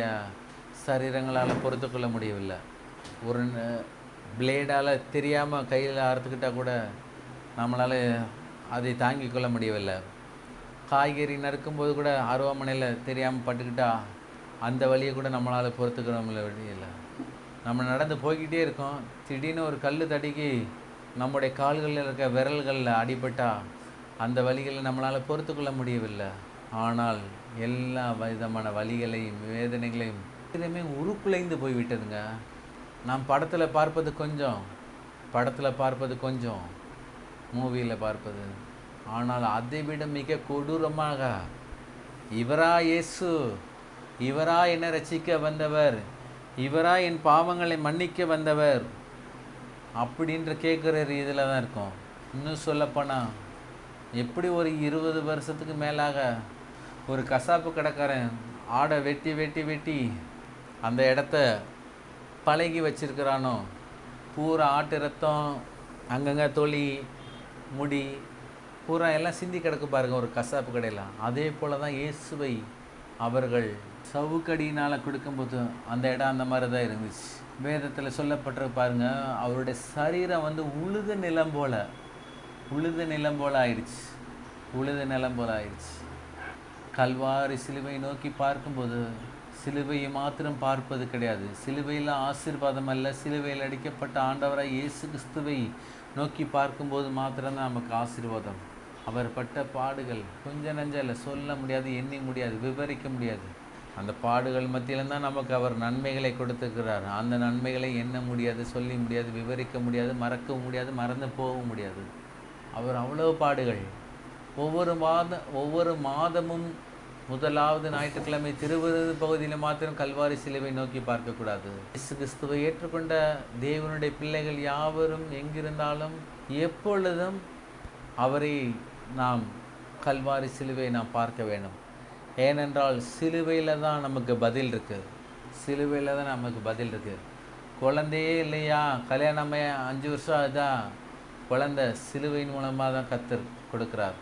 சரீரங்களால் பொறுத்து கொள்ள முடியவில்லை. ஒரு பிளேடால் தெரியாமல் கையில் அறுத்துக்கிட்டால் கூட நம்மளால் அதை தாங்கி கொள்ள முடியவில்லை. காய்கறி நறுக்கும்போது கூட அருவாமனையில் தெரியாமல் பட்டுக்கிட்டா அந்த வழியை கூட நம்மளால் பொறுத்துக்கிற முடியல. நம்ம நடந்து போய்கிட்டே இருக்கோம், திடீர்னு ஒரு கல் தடிக்கி நம்முடைய கால்களில் இருக்க விரல்களில் அடிபட்டால் அந்த வலிகளை நம்மளால் பொறுத்து கொள்ள முடியவில்லை. ஆனால் எல்லா விதமான வலிகளையும் வேதனைகளையும் இதுமே உருக்குலைந்து போய்விட்டதுங்க. நாம் படத்தில் பார்ப்பது கொஞ்சம் மூவியில் பார்ப்பது. ஆனால் அதை விட மிக கொடூரமாக இவரா இயேசு, இவரா என்னை ரட்சிக்க வந்தவர், இவரா என் பாவங்களை மன்னிக்க வந்தவர் அப்படின்ற கேட்குற ரீதியில் தான் இருக்கும். இன்னும் சொல்லப்போனால் எப்படி ஒரு 20 வருஷத்துக்கு மேலாக ஒரு கசாப்பு கடைக்காரன் ஆடை வெட்டி அந்த இடத்த பழகி வச்சிருக்கிறானோ, பூரா ஆட்டு ரத்தம் அங்கங்கே தொளி முடி பூரா எல்லாம் சிந்தி கிடக்கு பாருங்க ஒரு கசாப்பு கடையில். அதே போல் தான் இயேசுவை அவர்கள் சவுக்கடியினால் கொடுக்கும்போது அந்த இடம் அந்த மாதிரி தான் இருந்துச்சு. வேதத்தில் சொல்லப்பட்டு பாருங்க, அவருடைய சரீரம் உழுத நிலம் போல் ஆயிடுச்சு. கல்வாரி சிலுவை நோக்கி பார்க்கும்போது சிலுவையை மாத்திரம் பார்ப்பது கிடையாது. சிலுவையில் ஆசீர்வாதம் அல்ல, சிலுவையில் அடிக்கப்பட்ட ஆண்டவராய் இயேசு கிறிஸ்துவை நோக்கி பார்க்கும்போது மாத்திரம்தான் நமக்கு ஆசீர்வாதம். அவர் பட்ட பாடுகள் கொஞ்சம் நஞ்சல்ல, சொல்ல முடியாது, எண்ணி முடியாது, விவரிக்க முடியாது. அந்த பாடுகள் மத்தியில்தான் நமக்கு அவர் நன்மைகளை கொடுத்துக்கிறார். அந்த நன்மைகளை எண்ண முடியாது, சொல்லி முடியாது, விவரிக்க முடியாது, மறக்க முடியாது, மறந்து போக முடியாது. அவர் அவ்வளோ பாடுகள். ஒவ்வொரு மாதமும் முதலாவது ஞாயிற்றுக்கிழமை திருவிருது பகுதியில் மாத்திரம் கல்வாரி சிலுவை நோக்கி பார்க்கக்கூடாது. இயேசு கிறிஸ்துவை ஏற்றுக்கொண்ட தேவனுடைய பிள்ளைகள் யாவரும் எங்கிருந்தாலும் எப்பொழுதும் அவரை நாம் கல்வாரி சிலுவை நாம் பார்க்க வேண்டும். ஏனென்றால் சிலுவையில் தான் நமக்கு பதில் இருக்குது. சிலுவையில் தான் நமக்கு பதில் இருக்குது. குழந்தையே இல்லையா, கல்யாணமே 5 வருஷம் ஆகுதா, குழந்தை சிலுவையின் மூலமாக தான் கர்த்தர் கொடுக்குறார்.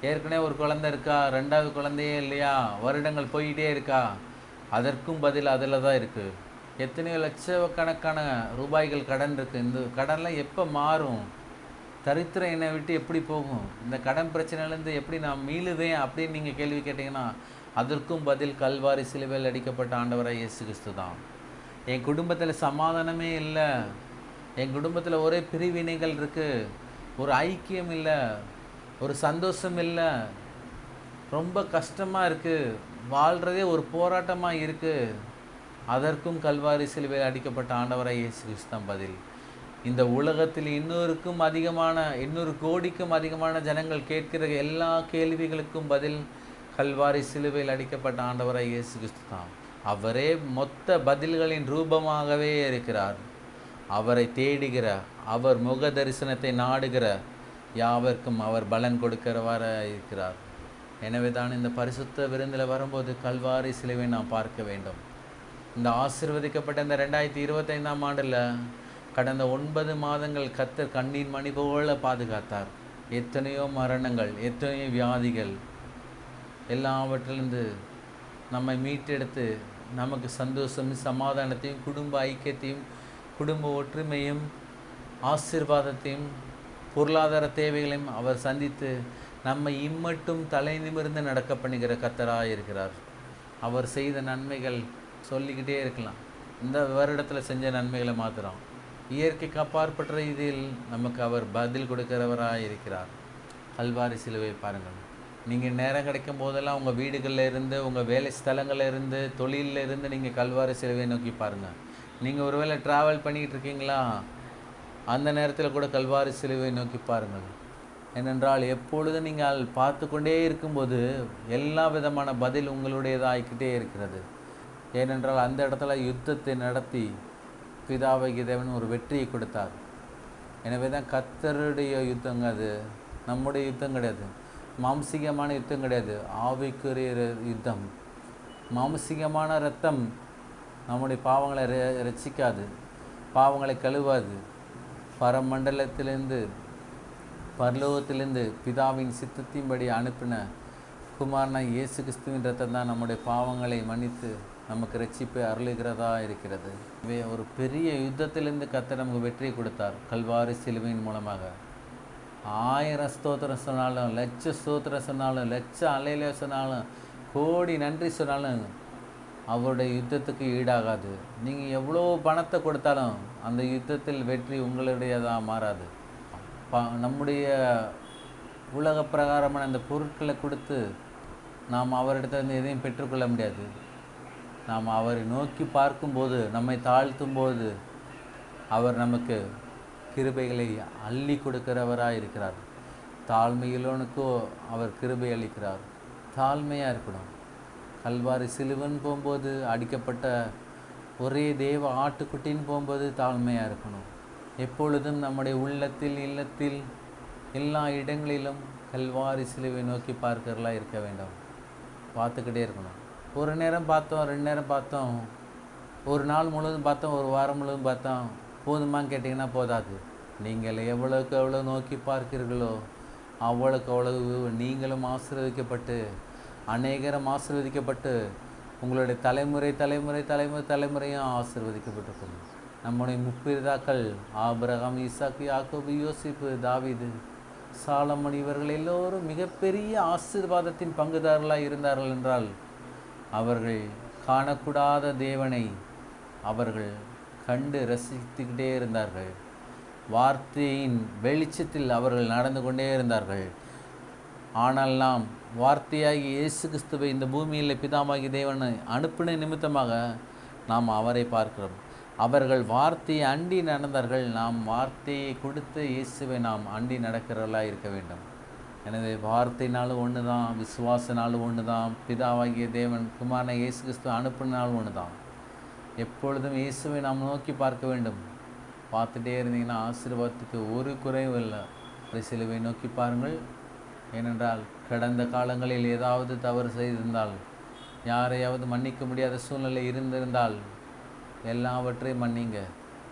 ஏற்கனவே ஒரு குழந்தை இருக்கா, 2வது குழந்தையே இல்லையா, வருடங்கள் போயிட்டே இருக்கா, அதற்கும் பதில் அதில் தான் இருக்குது. எத்தனையோ லட்சக்கணக்கான ரூபாய்கள் கடன் இருக்குது. இந்த கடன்லாம் எப்போ மாறும்? தரித்திரம் என்னை விட்டு எப்படி போகும்? இந்த கடன் பிரச்சனையிலேருந்து எப்படி நான் மீளுவேன் அப்படின்னு நீங்கள் கேள்வி கேட்டிங்கன்னா, அதற்கும் பதில் கல்வாரி சிலுவையில் அடிக்கப்பட்ட ஆண்டவராக இயேசு கிறிஸ்து தான். என் குடும்பத்தில் சமாதானமே இல்லை, என் குடும்பத்தில் ஒரே பிரிவினைகள் இருக்குது, ஒரு ஐக்கியம் இல்லை, ஒரு சந்தோஷம் இல்லை, ரொம்ப கஷ்டமாக இருக்குது, வாழ்கிறதே ஒரு போராட்டமாக இருக்குது, அதற்கும் கல்வாரி சிலுவையில் அடிக்கப்பட்ட ஆண்டவராக இயேசு கிறிஸ்து தான் பதில். இந்த உலகத்தில் 200 கோடிக்கும் அதிகமான ஜனங்கள் கேட்கிற எல்லா கேள்விகளுக்கும் பதில் கல்வாரி சிலுவையில் அடிக்கப்பட்ட ஆண்டவராக இயேசு கிறிஸ்து தான். அவரே மொத்த பதில்களின் ரூபமாகவே இருக்கிறார். அவரை தேடுகிற, அவர் முக தரிசனத்தை நாடுகிற யாவர்க்கும் அவர் பலன் கொடுக்கிறவராக இருக்கிறார். எனவே தான் இந்த பரிசுத்த விருந்தில் வரும்போது கல்வாரி சிலுவை நாம் பார்க்க வேண்டும். இந்த ஆசீர்வதிக்கப்பட்ட இந்த 2025ஆம் ஆண்டில் கடந்த 9 மாதங்கள் கர்த்தர் கண்ணீர் மணி போல பாதுகாத்தார். எத்தனையோ மரணங்கள், எத்தனையோ வியாதிகள், எல்லாவற்றிலிருந்து நம்மை மீட்டெடுத்து நமக்கு சந்தோஷமும் சமாதானத்தையும் குடும்ப ஐக்கியத்தையும் குடும்ப ஒற்றுமையும் ஆசீர்வாதத்தையும் பொருளாதார தேவைகளையும் அவர் சந்தித்து நம்மை இம்மட்டும் தலை நிமிர்ந்து நடக்க பண்ணுகிற கர்த்தராக இருக்கிறார். அவர் செய்த நன்மைகள் சொல்லிக்கிட்டே இருக்கலாம். இந்த வருடத்தில் செஞ்ச நன்மைகளை மாத்திரம் இயற்கைக்கு அப்பாற்பட்ட இதில் நமக்கு அவர் பதில் கொடுக்கிறவராக இருக்கிறார். கல்வாரி சிலுவை பாருங்கள். நீங்கள் நேரம் கிடைக்கும் போதெல்லாம் உங்கள் வீடுகளில் இருந்து, உங்கள் வேலை ஸ்தலங்களில் இருந்து, தொழிலில் இருந்து நீங்கள் கல்வாரி சிலுவை நோக்கி பாருங்கள். நீங்கள் ஒருவேளை ட்ராவல் பண்ணிக்கிட்டு இருக்கீங்களா, அந்த நேரத்தில் கூட கல்வாரி சிலுவை நோக்கி பாருங்கள். ஏனென்றால் எப்பொழுதும் நீங்கள் பார்த்து கொண்டே இருக்கும்போது எல்லா விதமான பதில் உங்களுடையதாகிக்கிட்டே இருக்கிறது. ஏனென்றால் அந்த இடத்துல யுத்தத்தை நடத்தி பிதாவாகிய தேவன் ஒரு வெற்றியை கொடுத்தார். எனவே தான் கர்த்தருடைய யுத்தங்க, அது நம்முடைய யுத்தம் கிடையாது, மாம்சீகமான யுத்தம் கிடையாது, ஆவிக்குரிய யுத்தம். மாம்சீகமான இரத்தம் நம்முடைய பாவங்களை ரட்சிக்காது, பாவங்களை கழுவாது. பரமண்டலத்திலிருந்து, பரலோகத்திலிருந்து பிதாவின் சித்தத்தின்படி அனுப்பின குமாரனா இயேசு கிறிஸ்துவின் ரத்தம் தான் நம்முடைய பாவங்களை மன்னித்து நமக்கு ரட்சிப்பை அருளுகிறதா இருக்கிறது. இவை ஒரு பெரிய யுத்தத்திலிருந்து கர்த்தர் நமக்கு வெற்றி கொடுத்தார் கல்வாரி சிலுவையின் மூலமாக. 1000 ஸ்தோத்திரம் சொன்னாலும், 1,00,000 ஸ்தோத்திரம் சொன்னாலும், 1,00,000 அலையில சொன்னாலும், கோடி நன்றி சொன்னாலும் அவருடைய யுத்தத்துக்கு ஈடாகாது. நீங்கள் எவ்வளோ பணத்தை கொடுத்தாலும் அந்த யுத்தத்தில் வெற்றி உங்களுடையதாக மாறாது. நம்முடைய உலக பிரகாரமான அந்த பொருட்களை கொடுத்து நாம் அவரிடத்திலிருந்து எதையும் பெற்றுக்கொள்ள முடியாது. நாம் அவரை நோக்கி பார்க்கும்போது, நம்மை தாழ்த்தும் போது அவர் நமக்கு கிருபைகளை அள்ளி கொடுக்கிறவராக இருக்கிறார். தாழ்மையிலோனுக்கோ அவர் கிருபை அளிக்கிறார். தாழ்மையாக இருக்கணும். கல்வாரி சிலுவன் போகும்போது, அடிக்கப்பட்ட ஒரே தேவ ஆட்டுக்குட்டின்னு போகும்போது தாழ்மையாக இருக்கணும். எப்பொழுதும் நம்முடைய உள்ளத்தில், இல்லத்தில், எல்லா இடங்களிலும் கல்வாரி சிலுவை நோக்கி பார்க்கிறலா இருக்க வேண்டும். பார்த்துக்கிட்டே இருக்கணும். ஒரு நேரம் பார்த்தோம், 2 நேரம் பார்த்தோம், ஒரு நாள் முழுவதும் பார்த்தோம், ஒரு வாரம் முழுவதும் பார்த்தோம், போதுமான்னு கேட்டிங்கன்னா போதாது. நீங்கள் எவ்வளோக்கு எவ்வளோ நோக்கி பார்க்கிறீர்களோ அவ்வளோக்கு அவ்வளவு நீங்களும் ஆசீர்வதிக்கப்பட்டு, அநேகரும் ஆசீர்வதிக்கப்பட்டு, உங்களுடைய தலைமுறையும் ஆசீர்வதிக்கப்பட்டிருக்கும். நம்முடைய முற்பிதாக்கள் ஆபிரகாம், ஈசாக்கு, யாக்கோபு, யோசிப்பு, தாவீது, சாலமோன் இவர்கள் எல்லோரும் மிகப்பெரிய ஆசீர்வாதத்தின் பங்குதாரர்களாக இருந்தார்கள் என்றால் அவர்கள் காணக்கூடாத தேவனை அவர்கள் கண்டு ரசித்துக்கிட்டே இருந்தார்கள். வார்த்தையின் வெளிச்சத்தில் அவர்கள் நடந்து கொண்டே இருந்தார்கள். ஆனால் நாம் வார்த்தையாகி இயேசு கிறிஸ்துவை இந்த பூமியில் பிதாவாகிய தேவனை அனுப்பின நிமித்தமாக நாம் அவரை பார்க்கிறோம். அவர்கள் வார்த்தையை அண்டி நடந்தார்கள். நாம் வார்த்தையை கொடுத்து இயேசுவை நாம் அண்டி நடக்கிறவர்களாக இருக்க வேண்டும். எனவே வார்த்தைனாலும் ஒன்று தான், விசுவாசனாலும் ஒன்று தான், பிதாவாகிய தேவன் குமாரனை இயேசு கிறிஸ்து அனுப்பினாலும் ஒன்று தான். எப்பொழுதும் இயேசுவை நாம் நோக்கி பார்க்க வேண்டும். பார்த்துட்டே இருந்தீங்கன்னா ஆசீர்வாதத்துக்கு ஒரு குறைவும் இல்லை. ஒரு சிலுவை நோக்கி பாருங்கள். ஏனென்றால் கடந்த காலங்களில் ஏதாவது தவறு செய்திருந்தால், யாரையாவது மன்னிக்க முடியாத சூழ்நிலை இருந்திருந்தால் எல்லாவற்றையும் மன்னிங்க.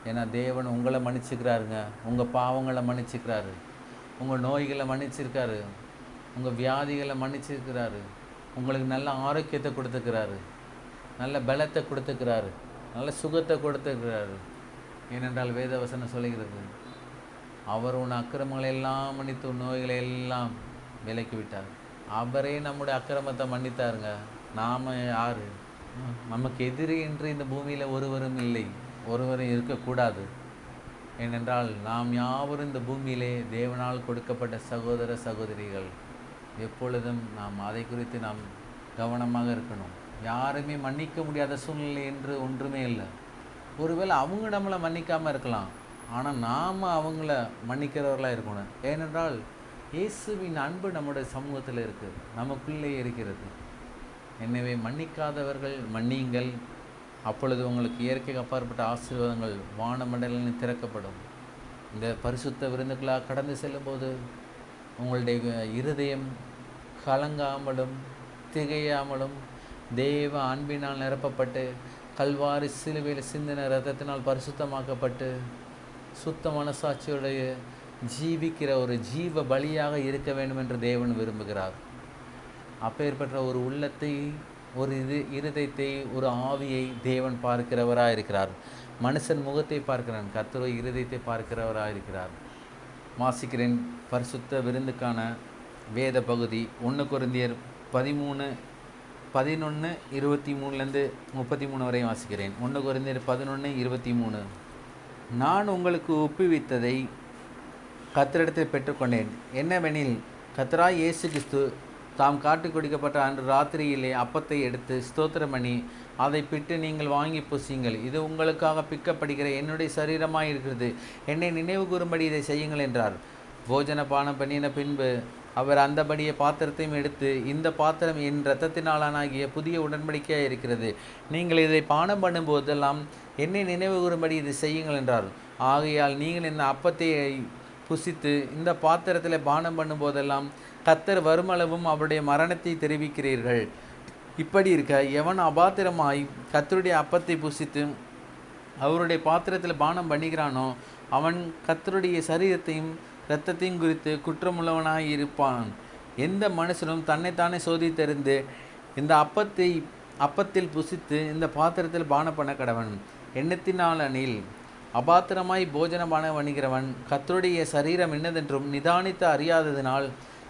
ஏன்னா தேவன் உங்களை மன்னிச்சுக்கிறாருங்க. உங்கள் பாவங்களை மன்னிச்சுக்கிறாரு, உங்கள் நோய்களை மன்னிச்சிருக்காரு, உங்கள் வியாதிகளை மன்னிச்சிருக்கிறாரு, உங்களுக்கு நல்ல ஆரோக்கியத்தை கொடுத்துக்கிறாரு, நல்ல பலத்தை கொடுத்துக்கிறாரு, நல்ல சுகத்தை கொடுத்துக்கிறாரு. ஏனென்றால் வேதவசனம் சொல்லுகிறது, அவர் உன் அக்கிரமங்களை எல்லாம் மன்னித்து உன் நோய்களை எல்லாம் விலக்கி விட்டார். அவரே நம்முடைய அக்கிரமத்தை மன்னித்தாருங்க. நாம் யார்? நமக்கு எதிரி என்று இந்த பூமியில் ஒருவரும் இல்லை, ஒருவரும் இருக்கக்கூடாது. ஏனென்றால் நாம் யாவரும் இந்த பூமியிலே தேவனால் கொடுக்கப்பட்ட சகோதர சகோதரிகள். எப்பொழுதும் நாம் அதை குறித்து நாம் கவனமாக இருக்கணும். யாருமே மன்னிக்க முடியாத சூழ்நிலை என்று ஒன்றுமே இல்லை. ஒருவேளை அவங்க நம்மளை மன்னிக்காமல் இருக்கலாம், ஆனால் நாம் அவங்கள மன்னிக்கிறவர்களாக இருக்கணும். ஏனென்றால் இயேசுவின் அன்பு நம்முடைய சமூகத்தில் இருக்குது, நமக்குள்ளே இருக்கிறது. எனவே மன்னிக்காதவர்கள் மன்னியுங்கள். அப்பொழுது உங்களுக்கு இயற்கைக்கு அப்பாற்பட்ட ஆசீர்வாதங்கள் வானமண்டலங்களில் திறக்கப்படும். இந்த பரிசுத்த விருந்துகளாக கடந்து செல்லும்போது உங்களுடைய இருதயம் கலங்காமலும் திகையாமலும் தேவ அன்பினால் நிரப்பப்பட்டு கல்வாரி சிலுவையில் சிந்தின இரத்தத்தினால் பரிசுத்தமாக்கப்பட்டு சுத்த மனசாட்சியுடைய ஜீவிக்கிற ஒரு ஜீவ பலியாக இருக்க வேண்டும் என்று தேவன் விரும்புகிறார். அப்பேற்பட்ட ஒரு உள்ளத்தை, ஒரு இருதயத்தை, ஒரு ஆவியை தேவன் பார்க்கிறவராக இருக்கிறார். மனுஷன் முகத்தை பார்க்கிறான், கர்த்தரோ இருதயத்தை பார்க்கிறவராக இருக்கிறார். வாசிக்கிறேன் பரிசுத்த விருந்துக்கான வேத பகுதி 1 கொரிந்தியர் 13:11-23 வரையும் வாசிக்கிறேன். 1 கொரிந்தியர் 11:23. நான் உங்களுக்கு ஒப்புவித்ததை கர்த்தரிடத்தில் பெற்றுக்கொண்டேன். என்னவெனில், கர்த்தராய் இயேசு கிறிஸ்து தாம் காட்டிக் கொடுக்கப்பட்ட அன்று ராத்திரியிலே அப்பத்தை எடுத்து ஸ்தோத்திரம் பண்ணி அதை பிட்டு, நீங்கள் வாங்கி புசியுங்கள், இது உங்களுக்காக பிக்கப்படுகிற என்னுடைய சரீரமாய் இருக்கிறது, என்னை நினைவு கூறும்படி இதை செய்யுங்கள் என்றார். போஜன பானம் பண்ணின பின்பு அவர் அந்தபடியே பாத்திரத்தையும் எடுத்து, இந்த பாத்திரம் என் இரத்தத்தினாலானாகிய புதிய உடன்படிக்கையாக இருக்கிறது, நீங்கள் இதை பானம் பண்ணும்போதெல்லாம் என்னை நினைவு கூறும்படி இதை செய்யுங்கள் என்றார். ஆகையால் நீங்கள் இந்த அப்பத்தை புசித்து இந்த பாத்திரத்தில் பானம் பண்ணும்போதெல்லாம் கர்த்தர் வருமளவும் அவருடைய மரணத்தை தெரிவிக்கிறீர்கள். இப்படி இருக்க, எவன் அபாத்திரமாய் கர்த்தருடைய அப்பத்தை புசித்து அவருடைய பாத்திரத்தில் பானம் பண்ணுகிறானோ அவன் கர்த்தருடைய சரீரத்தையும் இரத்தத்தையும் குறித்து குற்றமுள்ளவனாய் இருப்பான். எந்த மனுஷனும் தன்னைத்தானே சோதித்தறிந்து இந்த அப்பத்தில் புசித்து இந்த பாத்திரத்தில் பானம் பண்ண கடவன். எண்ணத்தினாலனில் அபாத்திரமாய் போஜன பானம் பண்ணுகிறவன் கர்த்தருடைய சரீரம் என்னதென்றும் நிதானித்து அறியாததினால்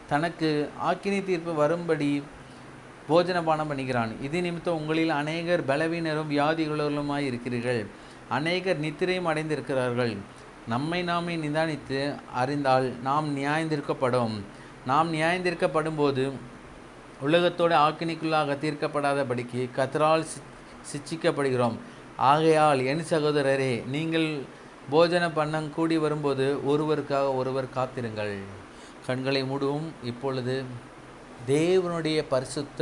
தனக்கு ஆக்கினை தீர்ப்பு வரும்படி போஜன பானம் பண்ணுகிறான். இது நிமித்தம் உங்களில் அநேகர் பலவீனரும் வியாதிகளுமாய் இருக்கிறீர்கள், அநேகர் நித்திரையும் அடைந்திருக்கிறார்கள். நம்மை நாமே நிதானித்து அறிந்தால் நாம் நியாயந்திருக்கப்படும். நாம் நியாயந்திருக்கப்படும் போது உலகத்தோடு ஆக்கினைக்குள்ளாக தீர்க்கப்படாதபடிக்கு கர்த்தரால் சிட்சிக்கப்படுகிறோம். ஆகையால் என் சகோதரரே, நீங்கள் போஜன பண்ணம் கூடி வரும்போது ஒருவருக்காக ஒருவர் காத்திருங்கள். கண்களை மூடுவோம். இப்பொழுது தேவனுடைய பரிசுத்த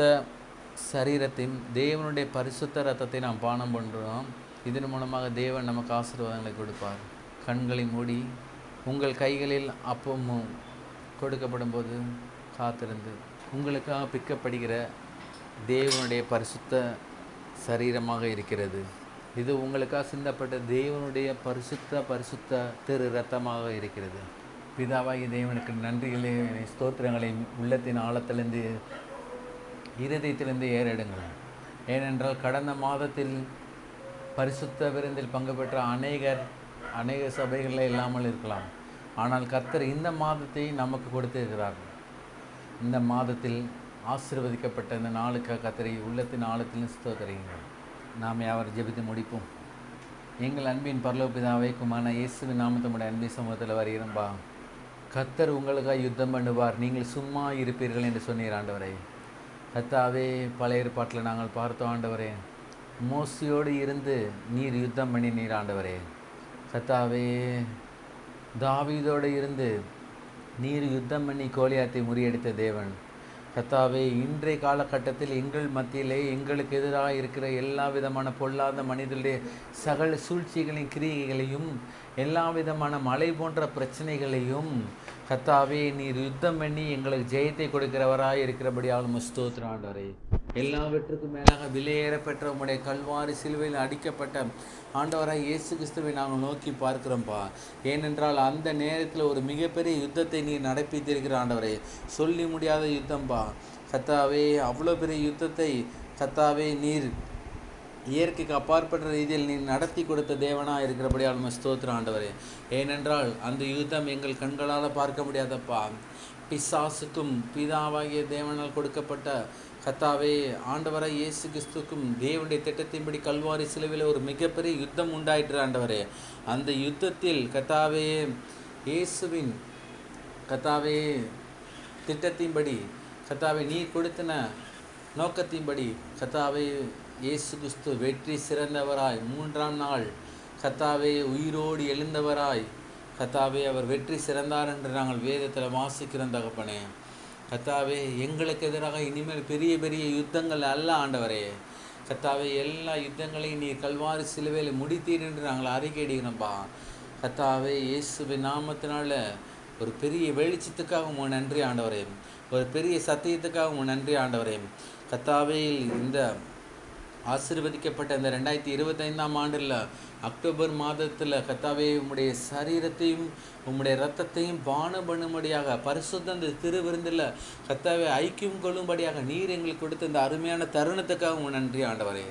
சரீரத்தையும் தேவனுடைய பரிசுத்த இரத்தத்தை நாம் பானம் பண்ணுறோம். இதன் மூலமாக தேவன் நமக்கு ஆசீர்வாதங்களை கொடுப்பார். கண்களை மூடி உங்கள் கைகளில் அப்பமும் கொடுக்கப்படும் போது காத்திருந்து, உங்களுக்காக பிக்கப்படுகிற தேவனுடைய பரிசுத்த சரீரமாக இருக்கிறது. இது உங்களுக்காக சிந்தப்பட்ட தேவனுடைய பரிசுத்த திரு இரத்தமாக இருக்கிறது. பிதாவாகி தேவனுக்கு நன்றிகளே, ஸ்தோத்திரங்களை உள்ளத்தின் ஆழத்திலிருந்து இருதயத்திலிருந்து ஏறெடுங்கள். ஏனென்றால் கடந்த மாதத்தில் பரிசுத்த விருந்தில் பங்கு பெற்ற அநேக சபைகளில் இல்லாமல் இருக்கலாம். ஆனால் கர்த்தர் இந்த மாதத்தை நமக்கு கொடுத்திருக்கிறார். இந்த மாதத்தில் ஆசீர்வதிக்கப்பட்ட இந்த நாளுக்காக கர்த்தரை உள்ளத்தின் ஆழத்திலும் ஸ்தோத்திரியுங்கள். நாம் யாவர் ஜெபித்து முடிப்போம். எங்கள் அன்பின் பரலோக பிதாவே, குமாரனான இயேசுவின் நாமத்தோட அன்பின் சமூகத்தில் வருகிறோம்பா. கர்த்தர் உங்களுக்காக யுத்தம் பண்ணுவார், நீங்கள் சும்மா இருப்பீர்கள் என்று சொன்னீர் ஆண்டவரே. கர்த்தாவே, பழைய ஏற்பாட்டில் நாங்கள் பார்த்தோம் ஆண்டவரே, மோசையோடு இருந்து நீர் யுத்தம் பண்ணினீர் ஆண்டவரே. கர்த்தாவே, தாவீதோடு இருந்து நீர் யுத்தம் பண்ணி கோலியாத்தை முறியடித்த தேவன். கர்த்தாவே, இன்றைய காலகட்டத்தில் எங்கள் மத்தியிலே எங்களுக்கு எதிராக இருக்கிற எல்லா விதமான பொல்லாத மனிதனுடைய சகல சூழ்ச்சிகளையும் கிரியைகளையும் எல்லா விதமான மலை போன்ற பிரச்சனைகளையும் கர்த்தாவே நீர் யுத்தம் பண்ணி எங்களுக்கு ஜெயத்தை கொடுக்கிறவராய் இருக்கிறபடியால் ஸ்தோத்திரம் ஆண்டவரே. எல்லாவற்றுக்கும் மேலாக விலையேற பெற்ற உம்முடைய கல்வாரி சிலுவையில் அடிக்கப்பட்ட ஆண்டவராய் இயேசு கிறிஸ்துவை நாங்கள் நோக்கி பார்க்கிறோம்ப்பா. ஏனென்றால் அந்த நேரத்தில் ஒரு மிகப்பெரிய யுத்தத்தை நீர் நடப்பித்திருக்கிற ஆண்டவரே. சொல்லி முடியாத யுத்தம்பா கர்த்தாவே. அவ்வளோ பெரிய யுத்தத்தை கர்த்தாவே நீர் இயற்கைக்கு அப்பாற்பட்ட ரீதியில் நீ நடத்தி கொடுத்த தேவனாக இருக்கிறபடியால் ஸ்தோத்திரம் ஆண்டவரே. ஏனென்றால் அந்த யுத்தம் எங்கள் கண்களால் பார்க்க முடியாதப்பா. பிசாசுக்கும் பிதாவாகிய தேவனால் கொடுக்கப்பட்ட கர்த்தாவே ஆண்டவராய் இயேசு கிறிஸ்துக்கும் தேவனுடைய திட்டத்தின்படி கல்வாரி சிலுவையில் ஒரு மிகப்பெரிய யுத்தம் உண்டாயிற்று ஆண்டவரே. அந்த யுத்தத்தில் கர்த்தாவே இயேசுவின் கர்த்தாவே திட்டத்தின்படி கர்த்தாவே நீர் கொடுத்தன நோக்கத்தின்படி கர்த்தாவே இயேசு கிறிஸ்து வெற்றி சிறந்தவராய் 3ஆம் நாள் கர்த்தாவே உயிரோடு எழுந்தவராய் கர்த்தாவே அவர் வெற்றி சிறந்தார் என்று நாங்கள் வேதத்தில் வாசிக்கிறோம் தகப்பனே. கர்த்தாவே எங்களுக்கு எதிராக இனிமேல் பெரிய பெரிய யுத்தங்கள் அல்ல ஆண்டவரே. கர்த்தாவே எல்லா யுத்தங்களையும் நீர் கல்வாரி சிலுவையில் முடித்தீர் என்று நாங்கள் அறிக்கையிடுகிறோம்ப்பா. கர்த்தாவே இயேசுவின் நாமத்தினால ஒரு பெரிய வெளிச்சத்துக்காக உன் நன்றி ஆண்டவரே. ஒரு பெரிய சத்தியத்துக்காக உன் நன்றி ஆண்டவரே. கர்த்தாவே இந்த ஆசீர்வதிக்கப்பட்ட இந்த 2025ஆம் ஆண்டில் அக்டோபர் மாதத்தில் கர்த்தாவே உம்முடைய சரீரத்தையும் உம்முடைய இரத்தத்தையும் பானம் பண்ணும்படியாக பரிசுத்த திருவிருந்தில் கர்த்தாவே ஐக்கியம் கொள்ளும்படியாக நீர் எங்களுக்கு கொடுத்த இந்த அருமையான தருணத்துக்காக உன் நன்றி ஆண்டவரே.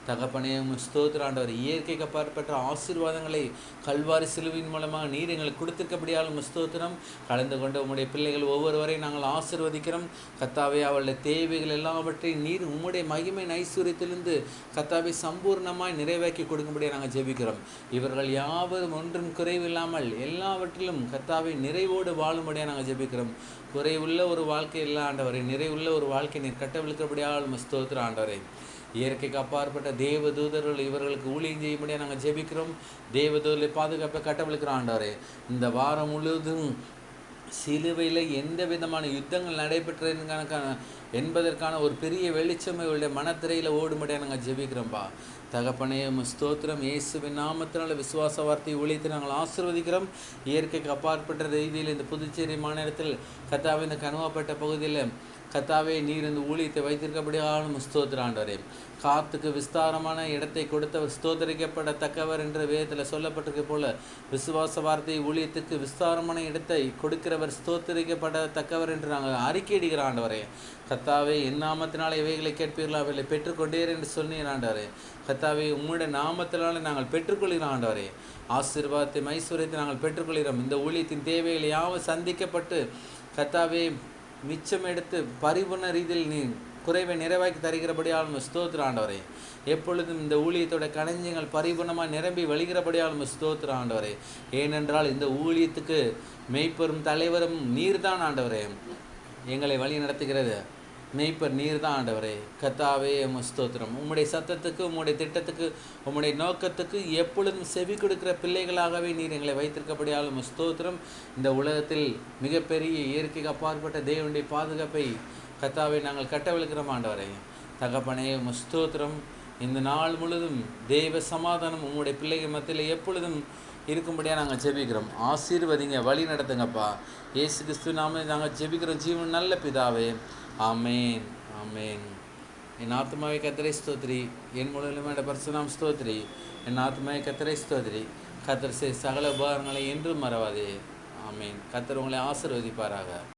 தகப்பனே ஸ்தோத்திரம் ஆண்டவர். இயற்கைக்கு அப்பாற்பட்ட ஆசீர்வாதங்களை கல்வாரி சிலுவையின் மூலமாக நீர் எங்களுக்கு கொடுத்திருக்கபடியாலும் ஸ்தோத்திரம். கலந்து கொண்ட உம்முடைய பிள்ளைகள் ஒவ்வொருவரையும் நாங்கள் ஆசீர்வதிக்கிறோம். கர்த்தாவே அவளுடைய தேவைகள் எல்லாவற்றையும் நீர் உம்முடைய மகிமை ஐஸ்வரியத்திலிருந்து கர்த்தாவே சம்பூர்ணமாய் நிறைவேற்றி கொடுக்கும்படியாக நாங்கள் ஜெபிக்கிறோம். இவர்கள் யாவரும் ஒன்றும் குறைவில்லாமல் எல்லாவற்றிலும் கர்த்தாவே நிறைவோடு வாழும்படியாக நாங்கள் ஜெபிக்கிறோம். குறைவுள்ள ஒரு வாழ்க்கை இல்லை ஆண்டவரே. நிறைவுள்ள ஒரு வாழ்க்கை நீர் கட்டவிழ்க்கிறபடியாலும் ஸ்தோத்திரம் ஆண்டவரே. இயற்கைக்கு அப்பாற்பட்ட தேவதூதர்கள் இவர்களுக்கு ஊழியம் செய்யும்படியாக நாங்கள் ஜெபிக்கிறோம். தேவதூதர்களை பாதுகாப்பை கட்டவிழ்க்கிறோம் ஆண்டவரே. இந்த வாரம் முழுவதும் சிலுவையில் எந்த விதமான யுத்தங்கள் நடைபெற்றதுக்கான என்பதற்கான ஒரு பெரிய வெளிச்சம் இவருடைய மனத்திரையில் ஓடும்படியாக நாங்கள் ஜெபிக்கிறோம்ப்பா. தகப்பனே ஸ்தோத்திரம். இயேசுவின் நாமத்தினால விசுவாச வார்த்தையை ஒழித்து நாங்கள் ஆசீர்வதிக்கிறோம். இயற்கைக்கு அப்பாற்பட்ட ரீதியில் இந்த புதுச்சேரி மாநிலத்தில் கர்த்தாவே இந்த கனுவாப்பட்ட பகுதியில் கர்த்தாவே நீர் இந்த ஊழியத்தை வைத்திருக்கபடியாலும் ஸ்தோத்திரம் ஆண்டவரே. காத்துக்கு விஸ்தாரமான இடத்தை கொடுத்தவர் ஸ்தோத்தரிக்கப்படத்தக்கவர் என்ற வேதத்தில் சொல்லப்பட்டிருக்க போல விசுவாச வார்த்தை ஊழியத்துக்கு விஸ்தாரமான இடத்தை கொடுக்கிறவர் ஸ்தோத்தரிக்கப்படத்தக்கவர் என்று நாங்கள் அறிக்கையிடுகிற ஆண்டவரே. கர்த்தாவே என் நாமத்தினால இவைகளை கேட்பீர்களா அவர்களை பெற்றுக்கொண்டேர் என்று சொன்னீர் ஆண்டவரே. கர்த்தாவே உம்முடைய நாமத்தினால நாங்கள் பெற்றுக்கொள்கிறோம் ஆண்டவரே. ஆசீர்வாதத்தை ஐஸ்வரியத்தை நாங்கள் பெற்றுக்கொள்கிறோம். இந்த ஊழியத்தின் தேவைகள் யாவும் சந்திக்கப்பட்டு கர்த்தாவே மிச்சம் எடுத்து பரிபூர்ண ரீதியில் நீ குறைவை நிறைவாக்கி தருகிறபடியாலும் ஸ்தோத்திரம் ஆண்டவரே. எப்பொழுதும் இந்த ஊழியத்தோட களஞ்சியங்கள் பரிபூர்ணமாக நிரம்பி வழிகிறபடியாலும் ஸ்தோத்திரம் ஆண்டவரே. ஏனென்றால் இந்த ஊழியத்துக்கு மெய்ப்பெரும் தலைவரும் நீர்தான் ஆண்டவரே. எங்களை வழி நடத்துகிறது மெய்ப்பர் நீர் தான் ஆண்டவரே. கர்த்தாவே ஸ்தோத்திரம். உம்முடைய சத்தத்துக்கு உம்முடைய திட்டத்துக்கு உம்முடைய நோக்கத்துக்கு எப்பொழுதும் செவி கொடுக்கிற பிள்ளைகளாகவே நீர் எங்களை வைத்திருக்கப்படியாலும் ஸ்தோத்திரம். இந்த உலகத்தில் மிகப்பெரிய இயற்கைக்கு அப்பாற்பட்ட தேவனுடைய பாதுகாப்பை கர்த்தாவை நாங்கள் கட்டவிழ்க்கிறோம் ஆண்டவரே. தகப்பனே ஸ்தோத்திரம். இந்த நாள் முழுதும் தேவ சமாதானம் உம்முடைய பிள்ளைகள் மத்தியில் எப்பொழுதும் இருக்கும்படியாக நாங்கள் ஜெபிக்கிறோம். ஆசீர்வதிங்க, வழி நடத்துங்கப்பா. இயேசு கிறிஸ்து நாம நாங்கள் ஜெபிக்கிறோம் ஜீவன் நல்ல பிதாவே. ஆமேன் ஆமேன். என் ஆத்மாவை கர்த்தரை ஸ்தோத்திரி, என் முழுவதுமான பரிசுத்தம் ஸ்தோத்திரி. என் ஆத்மாவை கர்த்தரை ஸ்தோத்திரி. கர்த்தர் சகல உபகாரங்களை என்றும் மறவாதே. ஆமேன். கர்த்தர் உங்களை ஆசீர்வதிப்பாராக.